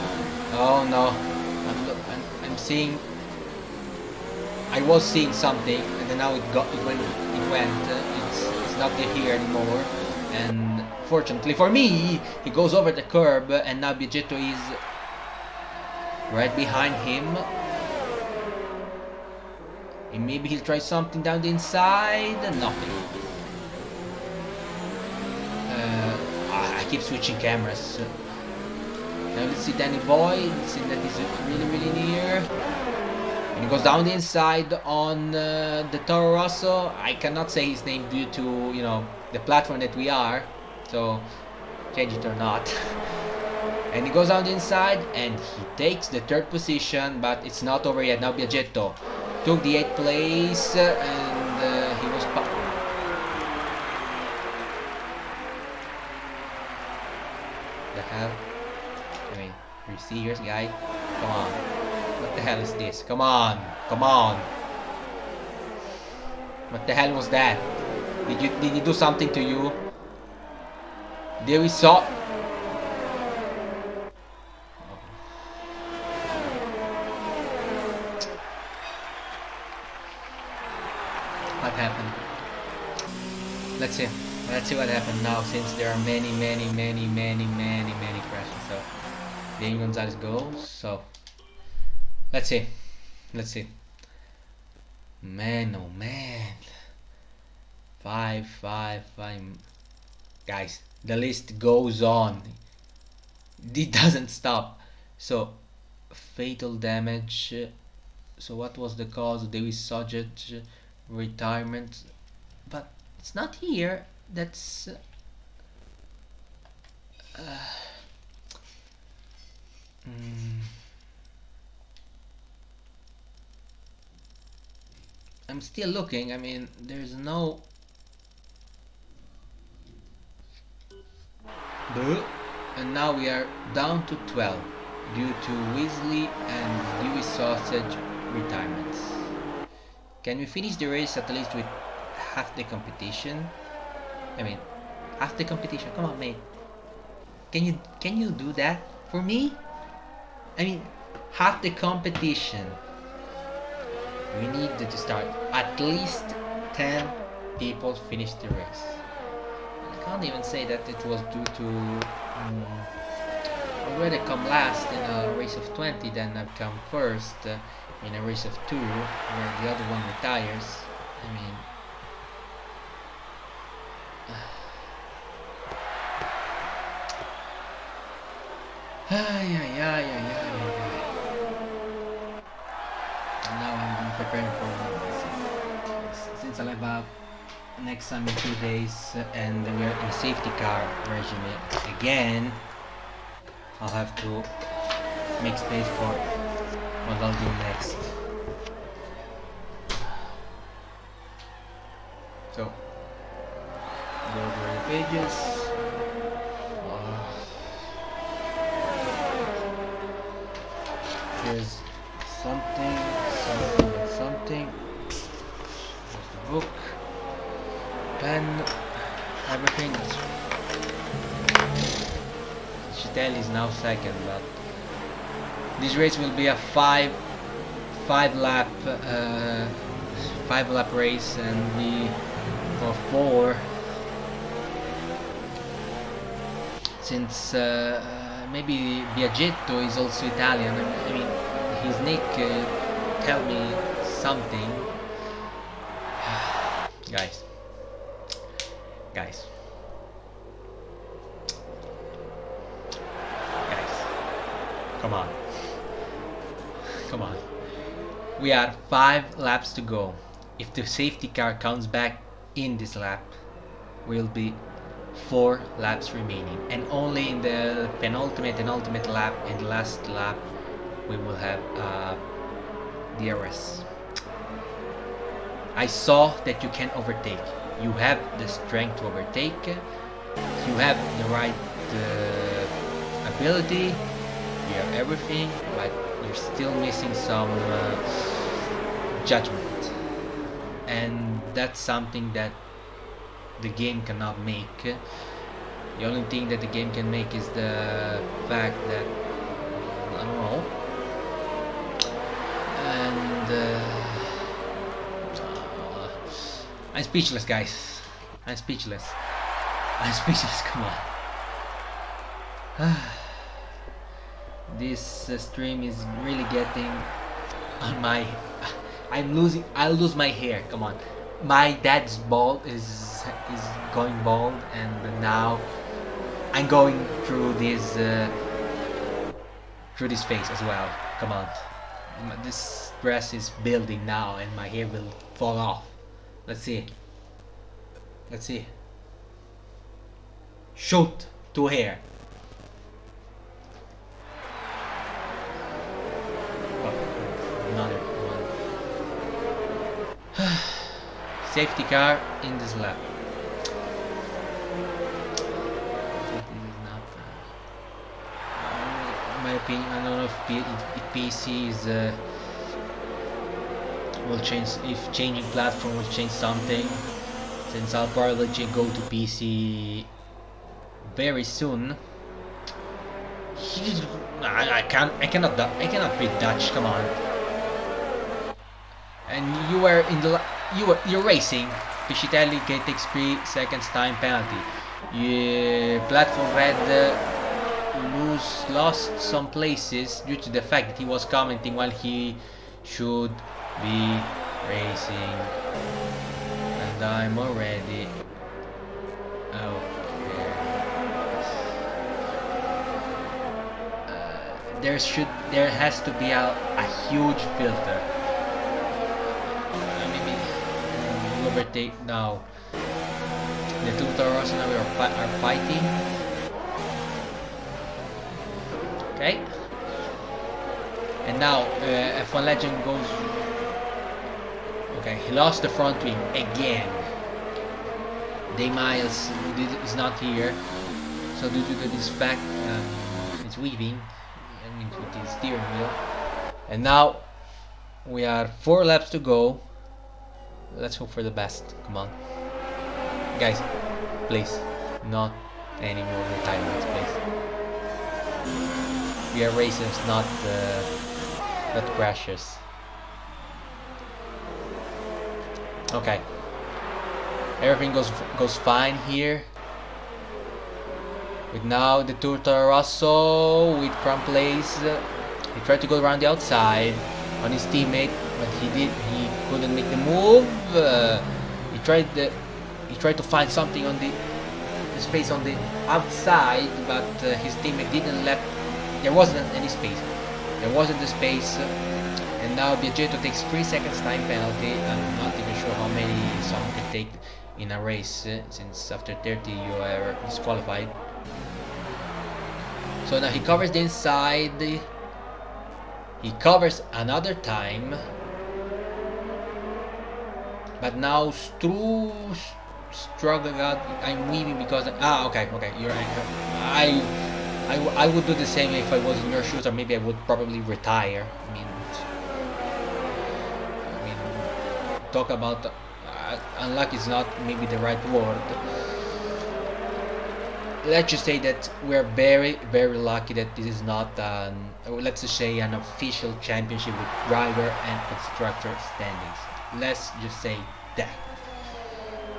Oh no! I'm seeing. I was seeing something, and then now it went. It's not here anymore. And fortunately for me, he goes over the curb, and now Biaggetto is right behind him. And maybe he'll try something down the inside. Nothing. I keep switching cameras. Now let's see Danny Boy. Let's see that he's really near. And he goes down the inside on the Toro Rosso. I cannot say his name due to, you know, the platform that we are, so change it or not. And he goes down the inside and he takes the 3rd position, but it's not over yet. Now Biaggetto took the 8th place and he was the hell? I mean, are you serious, guy? Come on. What the hell is this? Come on. Come on. What the hell was that? Did he do something to you? There we saw. What happened? Let's see. Let's see what happened now, since there are many crashes. So Daniel Gonzalez goes. So let's see. Let's see. Man, oh man. 5. Guys, the list goes on. It doesn't stop. So fatal damage. So what was the cause? Davis Sojet retirement, but it's not here. That's I'm still looking. I mean, there's no and now we are down to 12 due to Weasley and Dewey Sausage retirements. Can we finish the race at least with half the competition? I mean, half the competition. Come on, mate. Can you do that for me? I mean, half the competition. We need to start. At least 10 people finish the race. I can't even say that it was due to I'd rather come last in a race of 20 than I've come first in a race of 2 where the other one retires. I mean, now I'm preparing for since I'll have a next time in 2 days and we are in safety car regime again. I'll have to make space for what I'll do next. So go over the pages. Here's something. There's the book, pen, everything. Chitel is now second, but this race will be a five lap race, and we for 4 since maybe Biaggetto is also Italian. I mean, his nick tell me something. Guys, come on. We are 5 laps to go. If the safety car comes back in this lap, will be 4 laps remaining, and only in the penultimate and ultimate lap and last lap we will have DRS. I saw that you can overtake. You have the strength to overtake. You have the right ability. You have everything, but you're still missing some judgment, and that's something that the game cannot make. The only thing that the game can make is the fact that I don't know, and I'm speechless, guys. I'm speechless. Come on. This stream is really getting on my. I'll lose my hair. Come on. My dad's bald is going bald, and now I'm going through this phase as well. Come on. This dress is building now, and my hair will fall off. Let's see. Let's see. Shoot! 2 hair. Oh, another one. Safety car in this lap. In my opinion, I don't know if PC is will change, if changing platform will change something, since I'll probably go to PC very soon. I cannot beat Dutch. Come on. And you're racing. Piscitelli takes 3 seconds time penalty. Platform red lost some places due to the fact that he was commenting while he should be racing. And I'm already okay. There has to be a huge filter. Maybe overtake now. The two Toros now are fighting. Okay. And now F1 Legend goes. Okay, he lost the front wing again. Day Miles is not here, so due to this fact, it's weaving. I mean, with the steering wheel. And now we are 4 laps to go. Let's hope for the best. Come on, guys, please, not any more retirements, please. We are racers, not crashes. Okay, everything goes fine here. With now the Toro Rosso with front place. He tried to go around the outside on his teammate, but he couldn't make the move. He tried to find something on the space on the outside, but his teammate didn't let. There wasn't any space. There wasn't the space. And now Biaggetto takes 3 seconds time penalty. I'm not even sure how many someone can take in a race, since after 30 you are disqualified. So now he covers the inside. He covers another time. But now struggling out. I'm weaving because okay, you're right. I would do the same if I was in your shoes, or maybe I would probably retire. I mean, talk about unlucky is not maybe the right word. Let's just say that we're very, very lucky that this is not let's just say an official championship with driver and constructor standings. Let's just say that.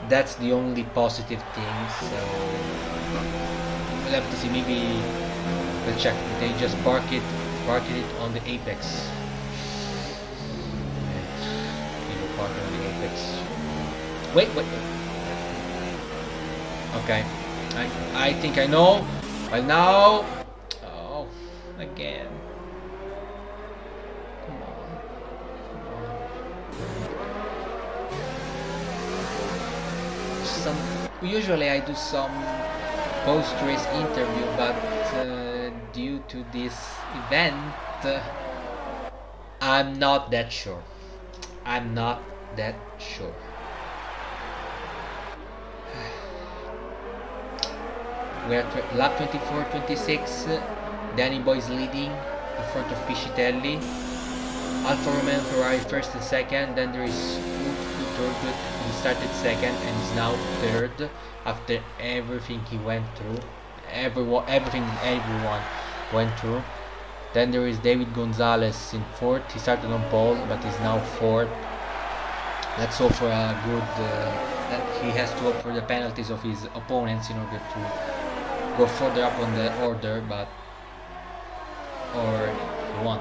That's the only positive thing. So we'll have to see. Maybe let's check. They just park it on the apex. Park on the apex. Wait. Okay. I think I know. But now, oh, again. Come on. Usually I do some post-race interview, but due to this event, I'm not that sure. We're at lap 24-26. Danny Boy is leading in front of Piscitelli. Alfa Romeo and Ferrari first and second. Then there is Turgut. He started second and is now third after everything he went through. Everything everyone went through. Then there is David Gonzalez in fourth. He started on pole, but is now fourth. Let's hope for a good. That he has to hope for the penalties of his opponents in order to go further up on the order, or he won.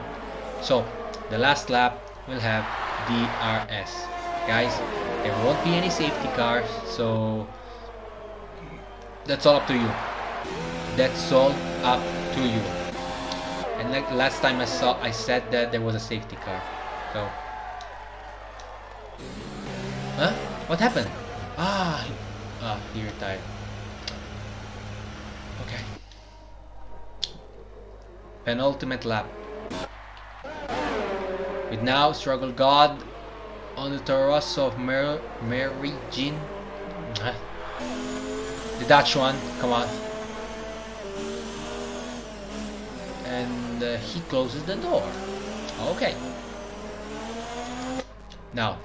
So the last lap will have DRS, guys. There won't be any safety cars, so that's all up to you. That's all up to you. And like last time I said that there was a safety car. So, huh? What happened? He retired. Okay. Penultimate lap. With now Struggle God on the Toro Rosso of Mary Jean. The Dutch one, come on. And he closes the door. Okay. Now,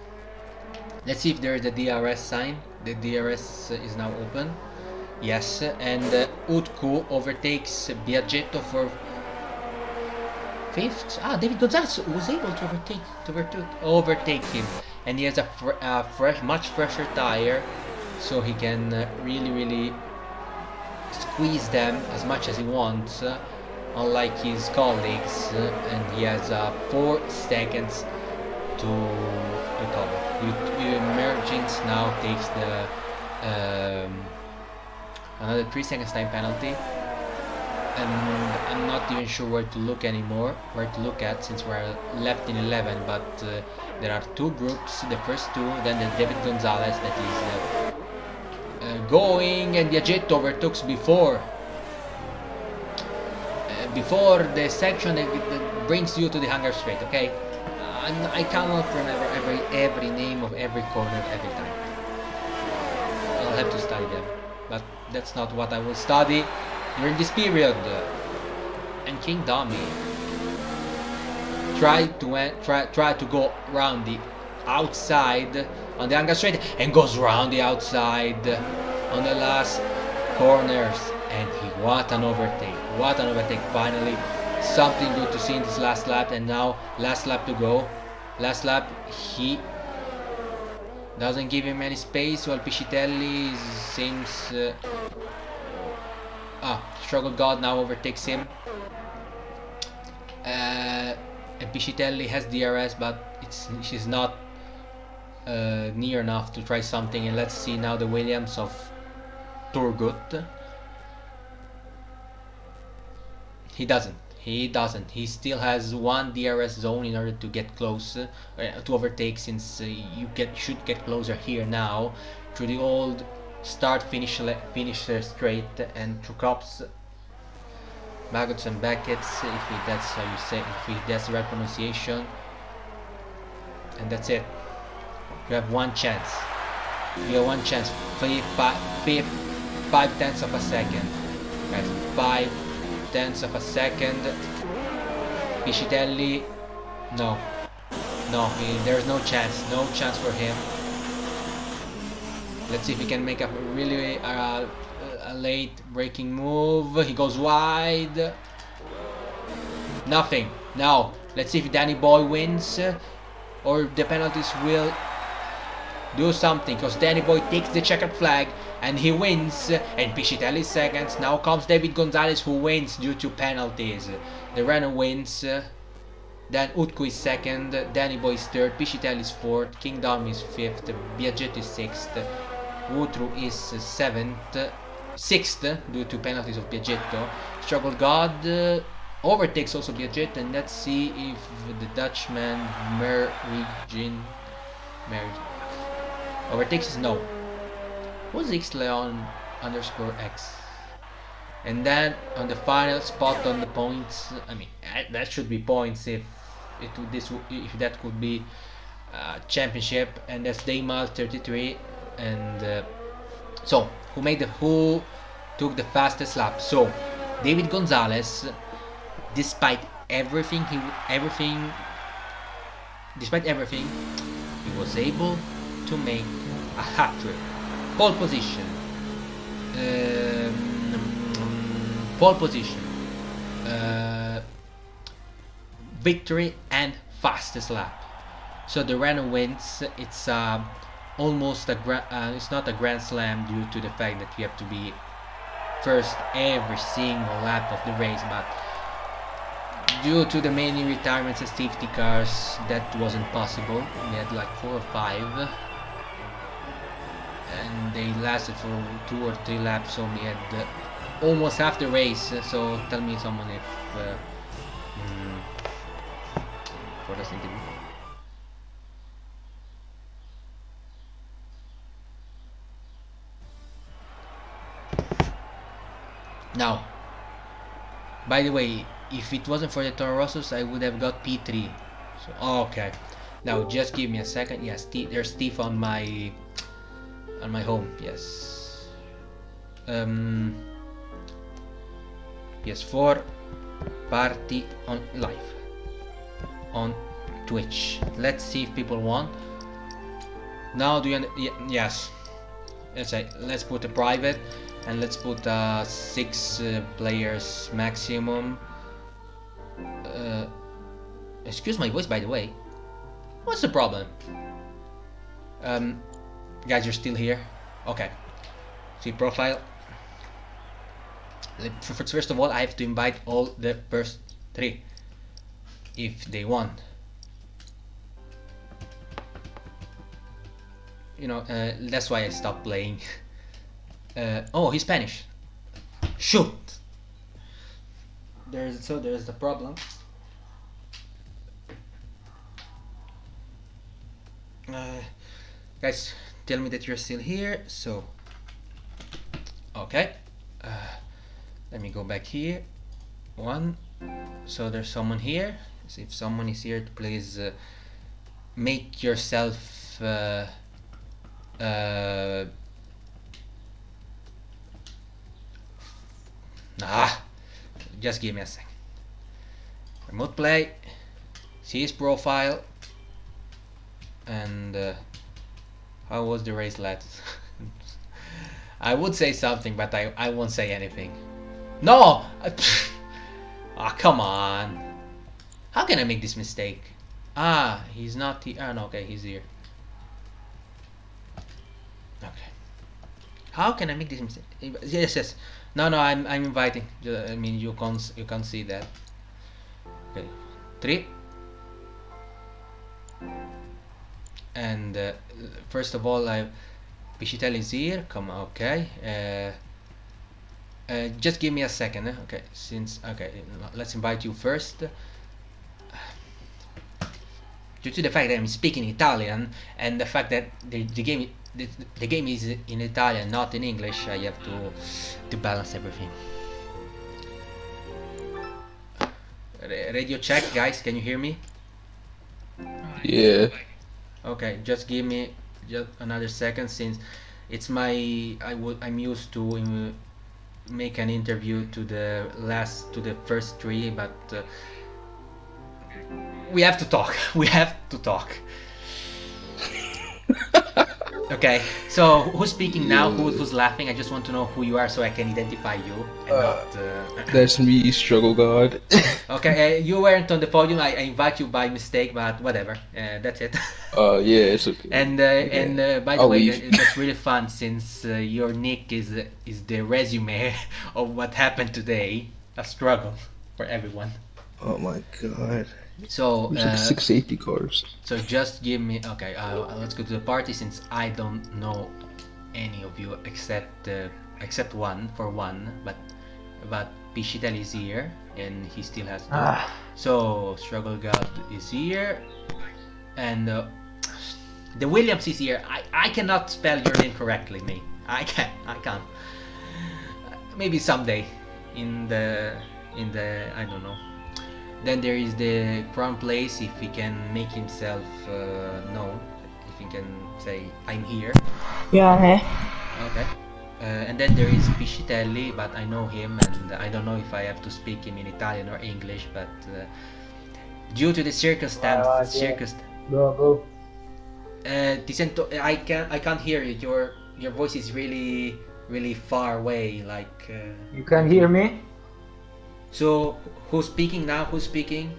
let's see if there is a DRS sign. The DRS is now open. Yes, and Utku overtakes Biaggetto for fifth. David Gonzalez was able to overtake him, and he has a much fresher tire, so he can really squeeze them as much as he wants, unlike his colleagues, and he has 4 seconds to recover. Emergence now takes the another 3 seconds time penalty, and I'm not even sure where to look at, since we're left in 11, but there are 2 groups, the first 2, then the David Gonzalez that is going, and Biaggetto overtakes before the section that brings you to the Hunger Straight, okay? I cannot remember every name of every corner every time. I'll have to study them, but that's not what I will study during this period. And King Dummy tried to go around the outside on the Hunger Straight and goes around the outside on the last corners, and what an overtake finally. Something good to see in this last lap, and now last lap to go. Last lap, he doesn't give him any space, while Piscitelli seems Struggle God now overtakes him, and Piscitelli has DRS, but she's not near enough to try something. And let's see now the Williams of Turgut. He doesn't. He still has 1 DRS zone in order to get close, to overtake, since you should get closer here now through the old finish straight and through cops, maggots and Beckett's, if that's how you say, if that's the right pronunciation. And that's it. You have 1 chance. You have 1 chance. 5/10 of a second. Guys, 5/10 of a second. Piscitelli, no, there's no chance for him. Let's see if he can make a really a late braking move. He goes wide. Nothing. Now let's see if Danny Boy wins, or the penalties will do something, because Danny Boy takes the checkered flag and he wins, and Piscitelli seconds. Now comes David Gonzalez, who wins due to penalties. The Renault wins, then Utku is second, Danny Boy is third, Piscitelli is fourth, King Dom is fifth, Biaggetto is sixth, Woutru is sixth due to penalties of Biaggetto. Struggle God overtakes also Biaggetto, and let's see if the Dutchman overtakes. No. Who's Xleon _X? And then on the final spot on the points, I mean that should be points if that could be championship, and that's Daymal 33. And so who took the fastest lap? So David Gonzalez, despite everything, he was able to make a hat-trick. Pole position, victory, and fastest lap. So the Renault wins. It's almost it's not a grand slam due to the fact that you have to be first every single lap of the race, but due to the many retirements of safety cars, that wasn't possible. We had like 4 or 5, and they lasted for 2 or 3 laps, so we had almost half the race. So tell me someone if for this interview. Now, by the way, if it wasn't for the Toro Rossos, I would have got P3. So, okay. Now, just give me a second. Yes, there's Steve on my home. Yes. PS4 party on live on Twitch. Let's see if people want. Now, do you? Yes. Let's put a private, and let's put 6 players maximum. Excuse my voice, by the way. What's the problem? Guys, you're still here? Okay. See profile. First of all, I have to invite all the first 3 if they want. You know, that's why I stopped playing. Oh, he's Spanish. Shoot. There's the problem. Guys, tell me that you're still here. So, okay. Let me go back here. 1. So there's someone here. So if someone is here, please make yourself. Just give me a second. Remote play. See his profile. And how was the race, lads? I would say something, but I won't say anything. No! Come on. How can I make this mistake? He's not here. No, okay, he's here. Okay. How can I make this mistake? Yes. No, I'm inviting. I mean, you can't see that. Okay. 3. And first of all, Pichitel is here. Come on, okay. Just give me a second. Okay, let's invite you first. Due to the fact that I'm speaking Italian and the fact that the game is in Italian, not in English, I have to balance everything. Radio check, guys. Can you hear me? Yeah. Okay, just give me just another second, since it's I'm used to make an interview to the first 3, but we have to talk. We have to talk. Okay, so who's speaking now? Who's laughing? I just want to know who you are so I can identify you and not. That's me, Struggle God. Okay, you weren't on the podium. I invite you by mistake, but whatever. That's it. Yeah, it's okay. And by the way, that's really fun, since your nick is the resume of what happened today. A struggle for everyone. Oh my god. So we took 6 safety cars. So just give me. Okay, let's go to the party, since I don't know any of you except one, but Pichitel is here and he still has no. So Struggle God is here, and the Williams is here. I cannot spell your name correctly, mate. I can't. Maybe someday in the I don't know. Then there is the Crown Place, if he can make himself known, if he can say, I'm here. Yeah, Okay. And then there is Piscitelli, but I know him, and I don't know if I have to speak him in Italian or English, but due to the circumstance, Go. Ti sento, I can't hear you. Your voice is really, really far away, like. You can hear me? So who's speaking now? Who's speaking?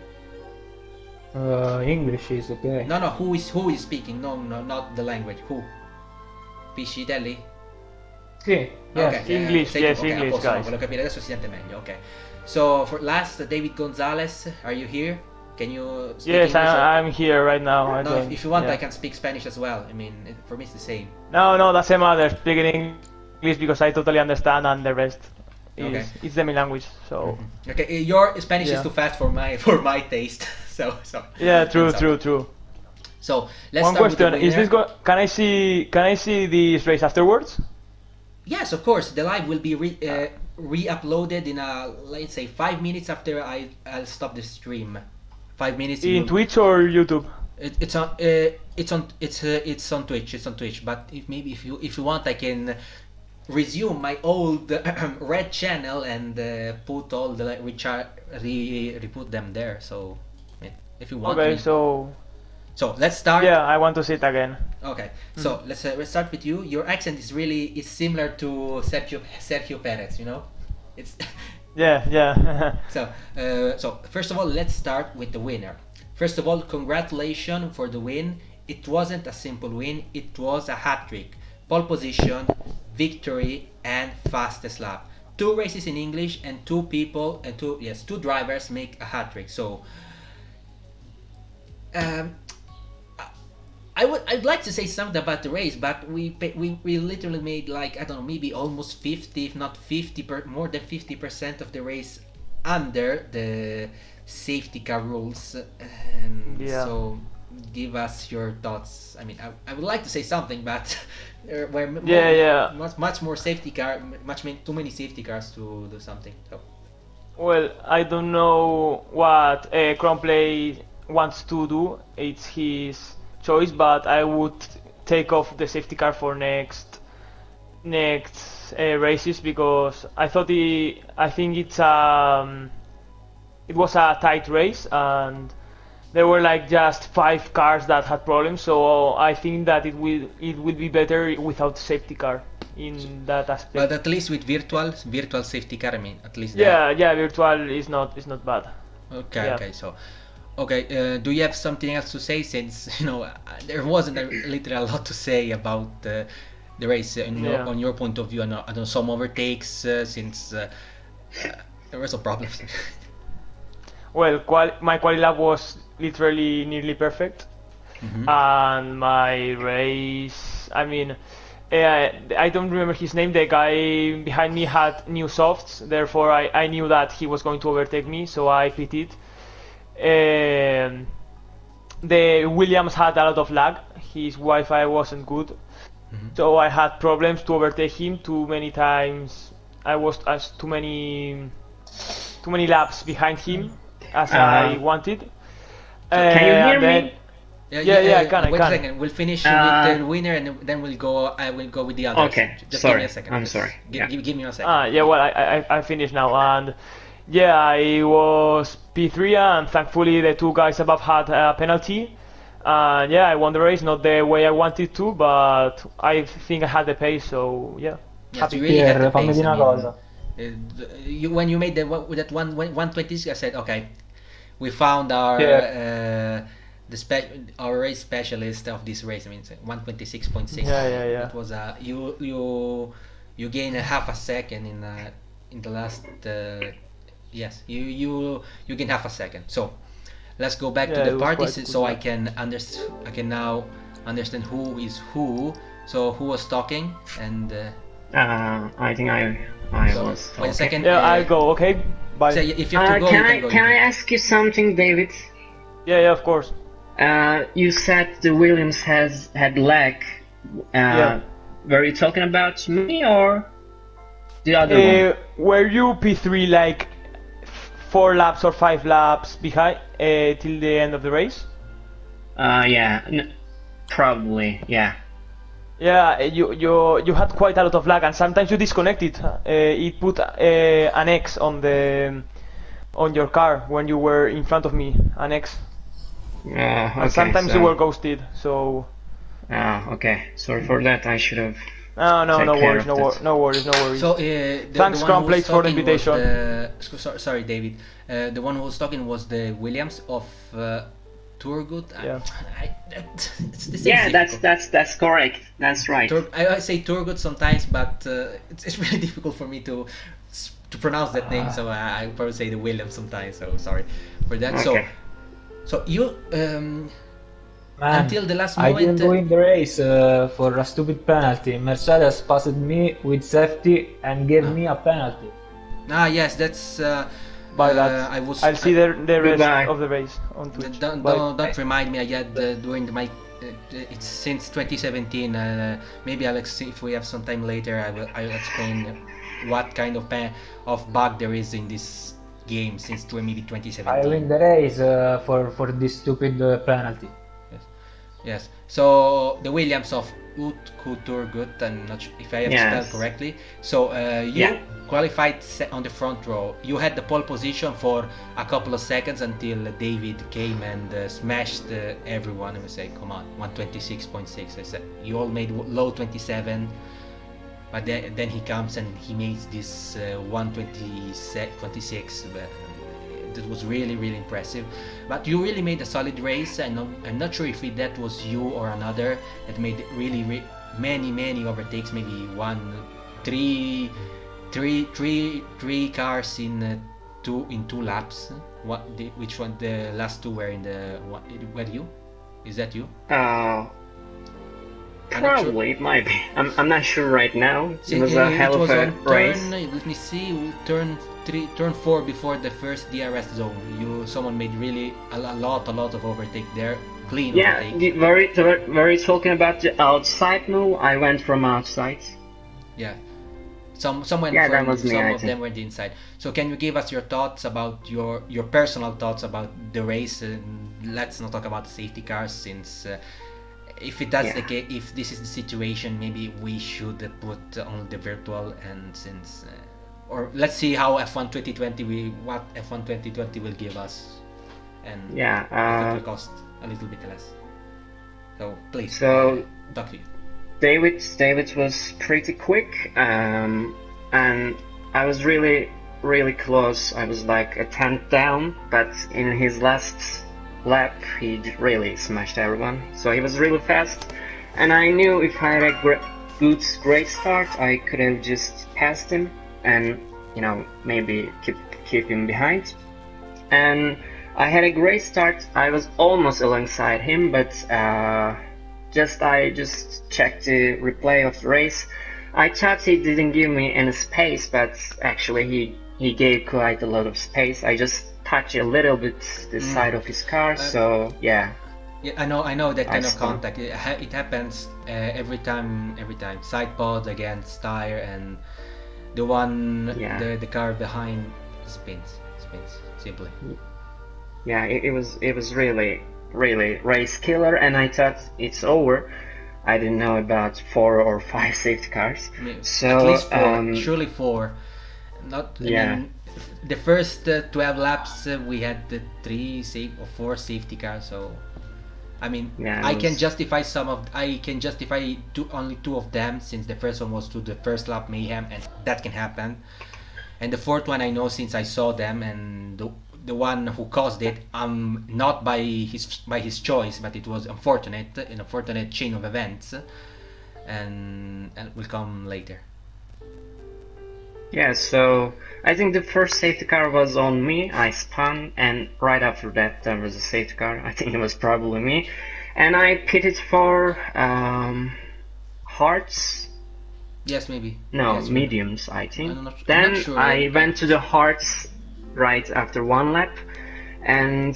English is okay. No, who is speaking? No, not the language. Who? Piscitelli? Sì, yes, Okay, English, yes, okay, English, apposto, no, guys. volevo capire, adesso si sente meglio, ok. So, for last, David Gonzalez, are you here? Can you speak Yes, English? I'm here right now. No, if you want, yeah. I can speak Spanish as well. I mean, for me it's the same. No, doesn't matter. Speak in English because I totally understand, and the rest. Okay. It's the main language. So Okay, your Spanish is Yeah. too fast for my taste. So yeah, true, I'm sorry. true. So let's One start with the question: Is this winner. Can I see this race afterwards? Yes, of course. The live will be re-uploaded in let's say 5 minutes after I'll stop the stream. 5 minutes. In Twitch or YouTube? It's on Twitch. It's on Twitch. But if you want, I can resume my old red channel and put all the re-put them there. So yeah, if you want. I Okay, mean, so so let's start. yeah, I want to see it again. Okay, so let's start with you. Your accent is similar to Sergio Perez. You know, it's Yeah. so first of all, let's start with the winner. First of all, congratulations for the win. It wasn't a simple win. It was a hat trick. Pole position, victory, and fastest lap. 2 races in English and two drivers make a hat trick. So I'd like to say something about the race, but we literally made like, I don't know, maybe almost 50, if not 50, more than 50% of the race under the safety car rules. And Yeah. so give us your thoughts. I mean, I would like to say something, but there were Yeah. much more safety car, too many safety cars to do something. So. Well, I don't know what Cromplay wants to do. It's his choice, but I would take off the safety car for next races because I think it was a tight race and there were like just 5 cars that had problems. So I think that it will be better without safety car in that aspect. But at least with virtual safety car, I mean, at least Yeah, virtual is not bad. Okay, Yeah. okay, so okay, do you have something else to say, since there wasn't literally a lot to say about the race on your point of view? I know some overtakes, since there were some problems. Well, my quali lap was literally nearly perfect, and my race, I mean, I don't remember his name. The guy behind me had new softs, therefore I knew that he was going to overtake me, so I pitted. The Williams had a lot of lag. His Wi-Fi wasn't good, so I had problems to overtake him too many times. I was too many laps behind him as I wanted. Can you hear me? Yeah, I can. Wait a second. We'll finish with the winner, and then we'll go. I will go with the others. Okay, Just sorry. give me a second. I'm Just sorry. Yeah. Give me a second. Yeah, well, I finished now, and yeah, I was P3, and thankfully the 2 guys above had a penalty. And yeah, I won the race, not the way I wanted to, but I think I had the pace, so yeah. Yes, you really had the fammi pace. dire una cosa. When you made that 126, I said, okay, we found our our race specialist of this race. I mean, 126.6. Yeah. It was you gain a half a second in the last. Yes, you gain half a second. So let's go back to it the was parties, quite so good. I can now understand who is who. So who was talking, and I think I so, was. wait a second. Yeah, I'll go, okay? Bye. So if you have to go, Can you I can go. can I ask you something, David? Yeah, of course. You said the Williams had lag. Yeah. Were you talking about me or the other one? Were you P3 like 4 laps or 5 laps behind till the end of the race? Yeah, probably. Yeah. Yeah, you had quite a lot of lag, and sometimes you disconnected. It put an X on your car when you were in front of me, an X. Okay, And sometimes so, you were ghosted. So okay. Sorry for that. I should have. no Take care worries, of that. no worries. So Thanks, the one Crown who was Plates, for the talking was invitation. sorry, David. The one who was talking was the Williams of Turgut. Yeah. It's the same. Yeah, difficult. that's correct. That's right. I say Turgut sometimes, but it's really difficult for me to pronounce that name. So I probably say the Williams sometimes. So sorry for that. Okay. So you Man, until the last I moment. didn't win the race for a stupid penalty. Mercedes passed me with safety and gave me a penalty. Yes, that's. Bye, lads. I'll see the rest Goodbye. of the race on Twitch. Don't, Bye. don't remind me. I had during my. It's since 2017. Maybe I'll see if we have some time later. I'll explain what kind of bug there is in this game since maybe 2017. I win the race for this stupid penalty. Yes. So the Williams of Turgut, I'm not sure if I have Yes. spelled correctly. So you qualified on the front row. You had the pole position for a couple of seconds until David came and smashed everyone. I would say, come on, 126.6. I said you all made low 27, but then he comes and he makes this 126. That was really, really impressive. But you really made a solid race. I'm not sure if that was you or another that made really many overtakes. Maybe three cars in two laps. Which one? The last two were in the. Were you? Is that you? Probably, it might be. I'm not sure right now. See, It was a hell of a race. Let me see. Turn 4 before the first DRS zone. Someone made really a lot of overtake there. Clean Yeah, overtake. very talking about the outside move. I went from outside. Yeah. Some went Yeah, that from, was me, some I of think. them were the inside. So can you give us your thoughts about your personal thoughts about the race? Let's not talk about safety cars since if that's the case, if this is the situation, maybe we should put on the virtual and since or let's see how F1 2020 what F1 2020 will give us and if it will cost a little bit less. So please talk to you. David was pretty quick, and I was really close. I was like a tenth down, but in his last lap he really smashed everyone. So he was really fast, and I knew if I had a great start, I could have just passed him and maybe keep him behind. And I had a great start. I was almost alongside him, but I just checked the replay of the race. I thought he didn't give me any space, but actually he gave quite a lot of space. I just touched a little bit the side of his car, so yeah. Yeah, I know that kind of contact. It happens every time. Side pod against tire, and the car behind spins simply. Yeah, it was really race killer, and I thought it's over. I didn't know about 4 or 5 safety cars. So at least 4, surely 4. Not. I mean, the first 12 laps we had the 3 or 4 safety cars. So, I mean, I can justify only 2 of them since the first one was to the first lap mayhem, and that can happen. And the fourth one I know since I saw them, and the one who caused it, not by his choice, but it was an unfortunate chain of events, and will come later. Yeah, so I think the first safety car was on me. I spun, and right after that there was a safety car. I think it was probably me, and I pitted for hearts. Yes, maybe. No, yes, mediums, I think. I'm not Then sure. I went to the hearts right after one lap, and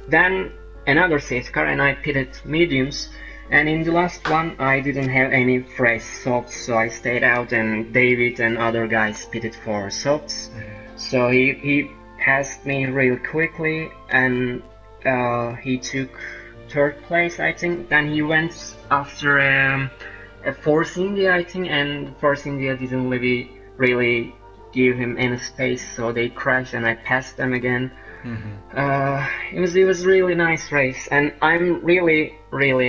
then another safety car, and I pitted mediums. And in the last one, I didn't have any fresh softs, so I stayed out, and David and other guys pitted for softs. So he passed me really quickly, and he took 3rd place, I think. Then he went after a Force India, I think, and Force India didn't really give him any space, so they crashed, and I passed them again. It was really nice race, and I'm really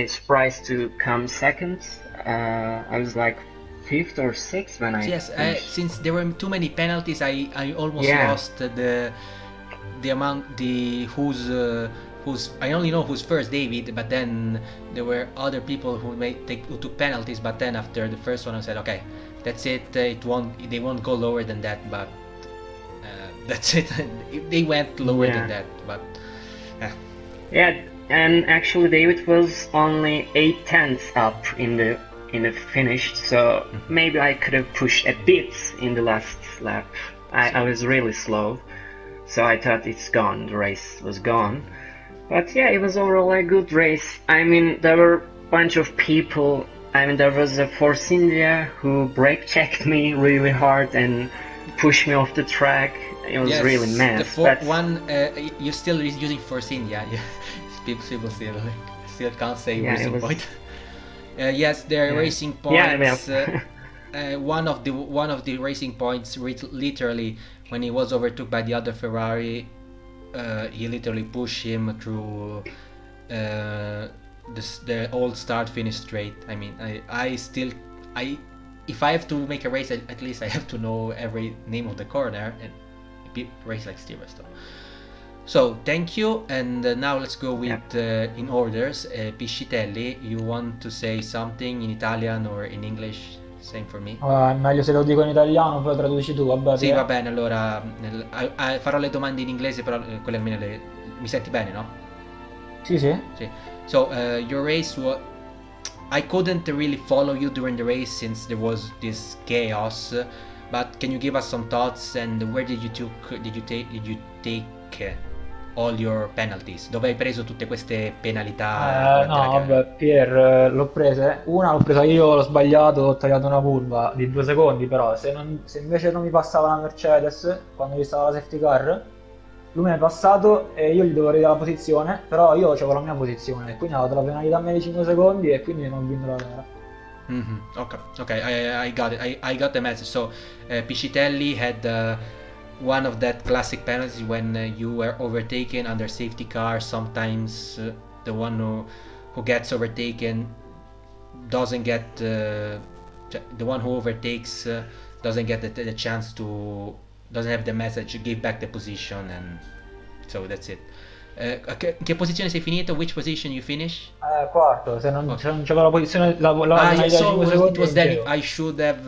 surprised to come second. I was like 5th or 6th when I finished. Since there were too many penalties, I almost lost the amount who's I only know who's first, David, but then there were other people who took penalties, but then after the first one I said, okay, that's it, they won't go lower than that, but that's it. They went lower than that, but yeah, and actually David was only 8 tenths up in the in the finish, so maybe I could have pushed a bit in the last lap. I was really slow, so I thought it's gone, the race was gone. But yeah, it was overall a good race. I mean, there were a bunch of people. I mean, there was a Force India who brake checked me really hard and pushed me off the track. It was really mess. The one you're still using Force India. Yeah, people still can't say Racing Point. Yes, the Racing Points. One of the Racing Points, literally, when he was overtook by the other Ferrari, he literally pushed him through the old start-finish straight. I mean, if I have to make a race, at least I have to know every name of the corner and race like Silverstone. So thank you, and now let's go with in orders. Piscitelli, you want to say something in Italian or in English? Same for me. Meglio se lo dico in italiano, poi traduci tu, vabbè. Sì, va bene, allora farò le domande in inglese, però quelle almeno mi senti bene, no? Sì. So your race was, I couldn't really follow you during the race since there was this chaos, but can you give us some thoughts, and where did you take all your penalties? Dove hai preso tutte queste penalità? No, vabbè, Pier, l'ho presa io, l'ho sbagliato, ho tagliato una curva di 2 secondi, però se invece non mi passava la Mercedes quando gli stava la safety car, lui mi è passato e io gli dovevo ridare la posizione, però io avevo la mia posizione, quindi ho dato la penalità a me di 5 secondi e quindi non ho vinto la gara. Okay, I got it. I got the message. So Piscitelli had one of that classic penalties when you were overtaken under safety car. Sometimes the one who gets overtaken doesn't get the one who overtakes doesn't get the chance to, doesn't have the message to give back the position, and so that's it. Che posizione sei finito? Which position you finish? Quarto, se non c'avevo la posizione it was Danny. I should have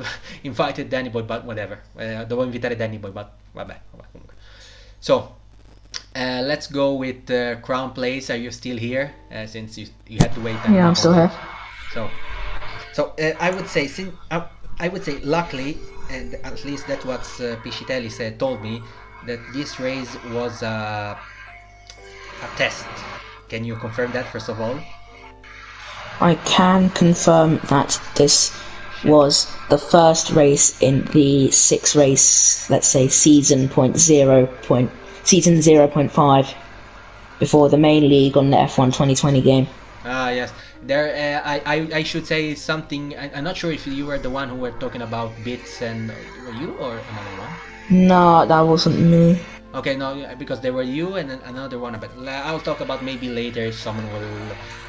invited Danny Boy, but whatever. Dovevo invitare Danny Boy, but vabbè comunque. So let's go with Crown Place. Are you still here? Since you had to wait. Yeah, I'm still here. So I would say luckily, and at least that's what Piscitelli told me, that this race was a test. Can you confirm that first of all? I can confirm that this was the first race in the 6 race, let's say season 0.5 before the main league on the F1 2020 game. Yes. There, I should say something. I'm not sure if you were the one who were talking about bits, and were you or another one? No, that wasn't me. Okay, no, because there were you and another one. But I'll talk about maybe later if someone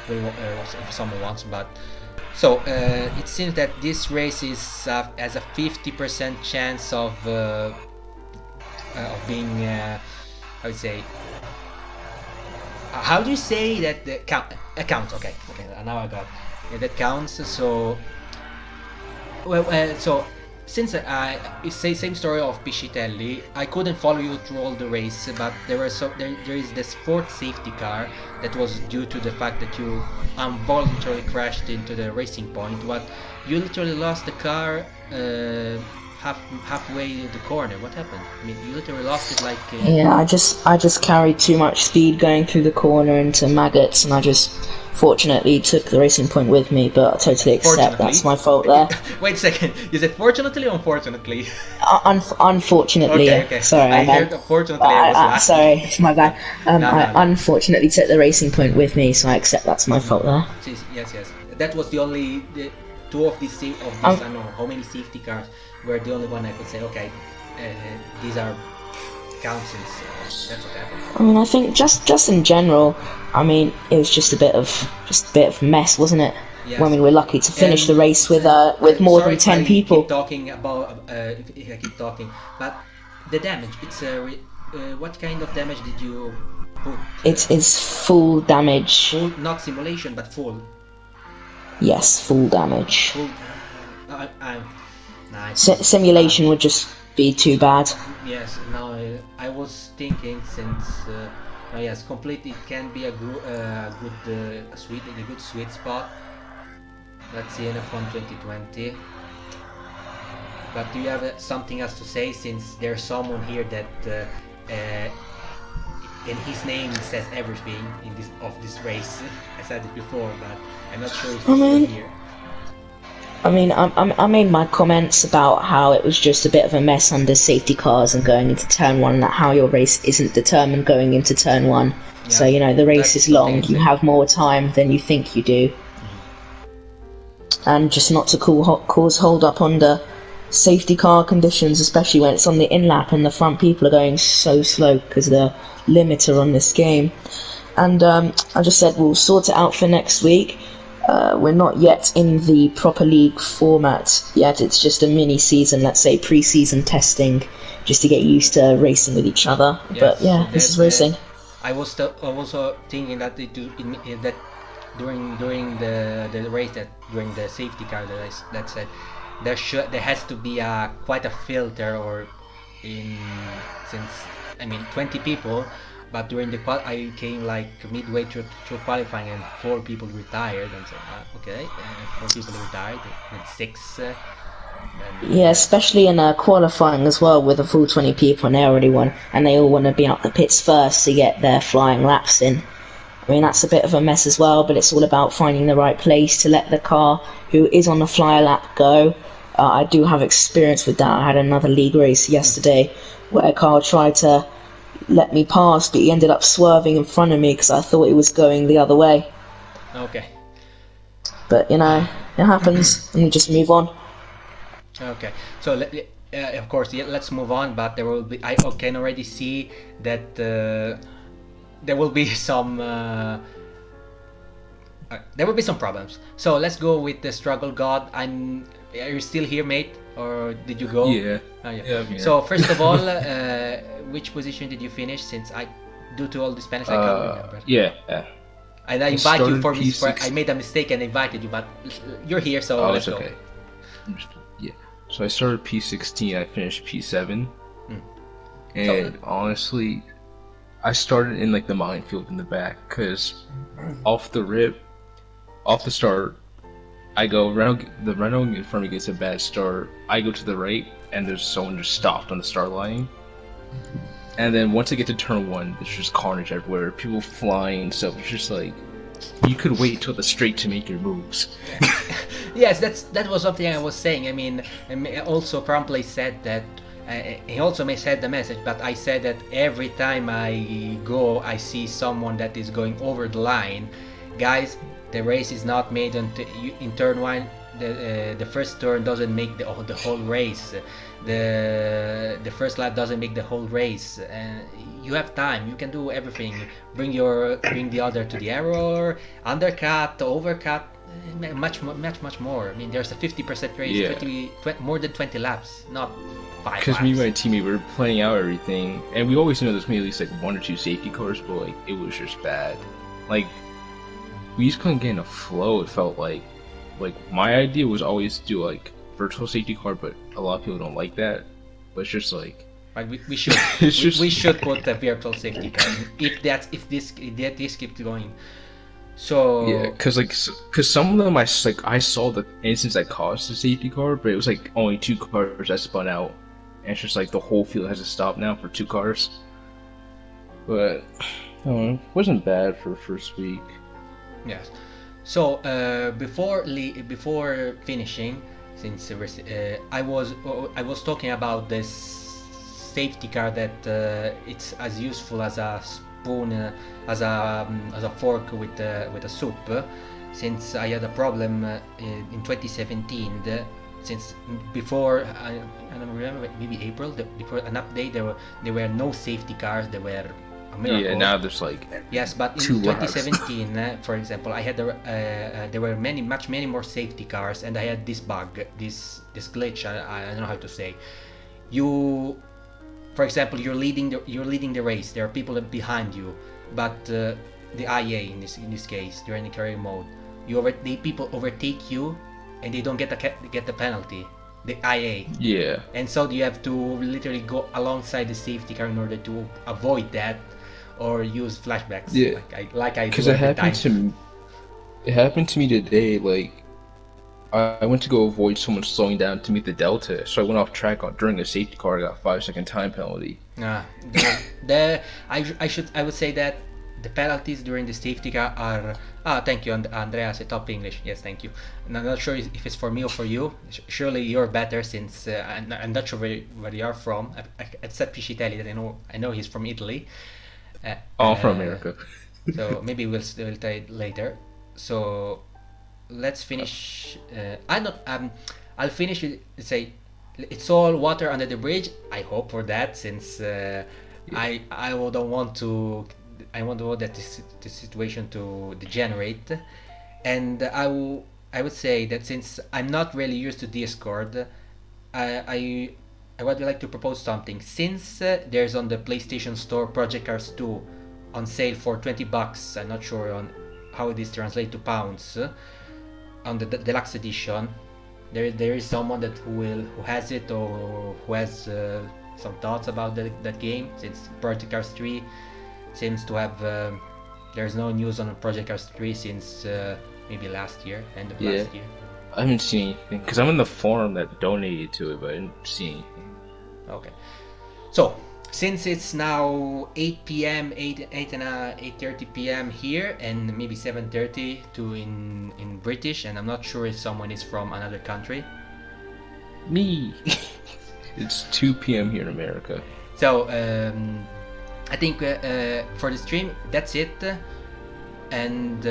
if someone wants. But so it seems that this race is has a 50% chance of being I would say. How do you say that the counts? Okay, now I got it. That counts. So so since it's the same story of Piscitelli, I couldn't follow you through all the race, but there is this 4th safety car that was due to the fact that you involuntarily crashed into the racing point. But you literally lost the car halfway the corner. What happened? I mean, you literally lost it like. Yeah, I just carried too much speed going through the corner into maggots, and I just fortunately took the racing point with me. But I totally accept that's my fault there. Wait a second. Is it fortunately or unfortunately? Unfortunately. Okay. Sorry, I heard unfortunately. Sorry, my bad. I unfortunately took the racing point with me, so I accept that's my fault there. Yes. That was the only 2 of these. I don't know how many safety cars were the only one I could say. Okay, these are counts. That's what happened. I mean, I think just in general, I mean, it was just a bit of mess, wasn't it? Yes. When we were lucky to finish the race with more than 10 people. If I keep talking, but the damage. It's what kind of damage did you put? It's full damage. Full, not simulation, but full. Yes, full damage. Full. Nice. Simulation would just be too bad. Yes. Now I was thinking since. Yes, complete. It can be a good sweet spot. Let's see F1 2020. But do you have something else to say, since there's someone here that in his name says everything in this race? I said it before, but I'm not sure if he's still here. I made my comments about how it was just a bit of a mess under safety cars and going into turn 1, that how your race isn't determined going into turn 1. Yeah, so, the race is long, you have more time than you think you do. And just not to cause hold up under safety car conditions, especially when it's on the in-lap and the front people are going so slow because the limiter on this game. And I just said we'll sort it out for next week. We're not yet in the proper league format yet. It's just a mini season, let's say pre-season testing, just to get used to racing with each other. Yes, but yeah, this is racing. I was also thinking that that during the race, that during the safety car that said there has to be quite a filter, or since 20 people. But during the I came like midway through qualifying, and 4 people retired, and so okay, 4 people retired, and 6. Yeah, especially in qualifying as well, with a full 20 people and they already won, and they all want to be up the pits first to get their flying laps in. That's a bit of a mess as well, but it's all about finding the right place to let the car who is on the flyer lap go. I do have experience with that. I had another league race yesterday where a car tried to let me pass, but he ended up swerving in front of me because I thought he was going the other way. Okay. But it happens, and you just move on. Okay, so of course, let's move on. But there will be, I can already see that there will be some problems. So let's go with the struggle god. Are you still here, mate, or did you go? Yeah. Oh, yeah. Yeah, I'm here. So first of all, which position did you finish? Since due to all the Spanish, I can't remember. Yeah. And I invite you for P6. I made a mistake and invited you, but you're here, so let's go. Okay. Yeah. So I started P16. I finished P7. And honestly, I started in like the minefield in the back, because off the start, I go the Renault in front of me gets a bad start. I go to the right, and there's someone just stopped on the start line. And then once I get to turn 1, there's just carnage everywhere, people flying and stuff. It's just like, you could wait till the straight to make your moves. Yes, that was something I was saying. Also Promptly said that. He also said the message, but I said that every time I go, I see someone that is going over the line. Guys, the race is not made in turn 1. The first turn doesn't make the whole race. The first lap doesn't make the whole race. You have time. You can do everything. Bring the other to the error, undercut, overcut, much more. There's a 50% race, Yeah. more than 20 laps, not 5 laps. Because me and my teammate were planning out everything, and we always know there's gonna be at least like 1 or 2 safety cars, but like it was just bad. Like we just couldn't get in a flow. It felt like my idea was always to do like virtual safety car, but a lot of people don't like that. But it's just like, but we should we should put the virtual safety car if this keeps going. So yeah, because some of them I saw the instance that caused the safety car, but it was like only 2 cars that spun out, and it's just like the whole field has to stop now for 2 cars. But it wasn't bad for first week. Yes. So before finishing, since I was talking about this safety car that it's as useful as a spoon, as a fork with a soup. Since I had a problem in 2017, since before I don't remember, maybe April, before an update, there were no safety cars. There were a miracle. Yeah, now there's like yes, but in 2017, for example, I had there were many more safety cars, and I had this bug, this glitch. I don't know how to say. For example, you're leading the race. There are people behind you, but the IA in this case, during the career mode, people overtake you, and they don't get the penalty. The IA. Yeah. And so you have to literally go alongside the safety car in order to avoid that, or use flashbacks. Yeah. Like I because do it happened to me today. Like I went to go avoid someone slowing down to meet the Delta, so I went off track during a safety car. I got a 5-second time penalty. I would say that the penalties during the safety car are. Thank you, Andrea. Say top English. Yes, thank you. And I'm not sure if it's for me or for you. Surely you're better, since I'm not sure where you are from. Except Piscitelli, that I know he's from Italy. All from America. So maybe we'll try it later. So let's finish. I'll finish with say it's all water under the bridge. I hope for that, since I don't want to. I want that the situation to degenerate, and I would say that since I'm not really used to Discord, I would like to propose something. Since there's on the PlayStation Store Project Cars 2 on sale for $20. I'm not sure on how this translates to pounds. On the deluxe edition, there is someone who has it, or who has some thoughts about that game, since Project Cars 3 seems to have there's no news on Project Cars 3 since maybe last year, end of last year. I haven't seen anything because I'm in the forum that donated to it, but I didn't see anything. Okay, so since it's now 8 p.m., 8:30 p.m. here, and maybe 7:30 in British, and I'm not sure if someone is from another country. Me. It's 2 p.m. here in America. So I think for the stream that's it, and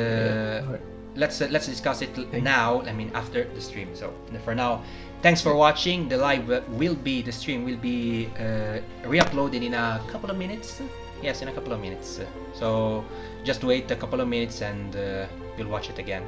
let's discuss it now. I mean after the stream. So for now, thanks for watching. The stream will be re-uploaded in a couple of minutes. Yes, in a couple of minutes. So just wait a couple of minutes and you'll watch it again.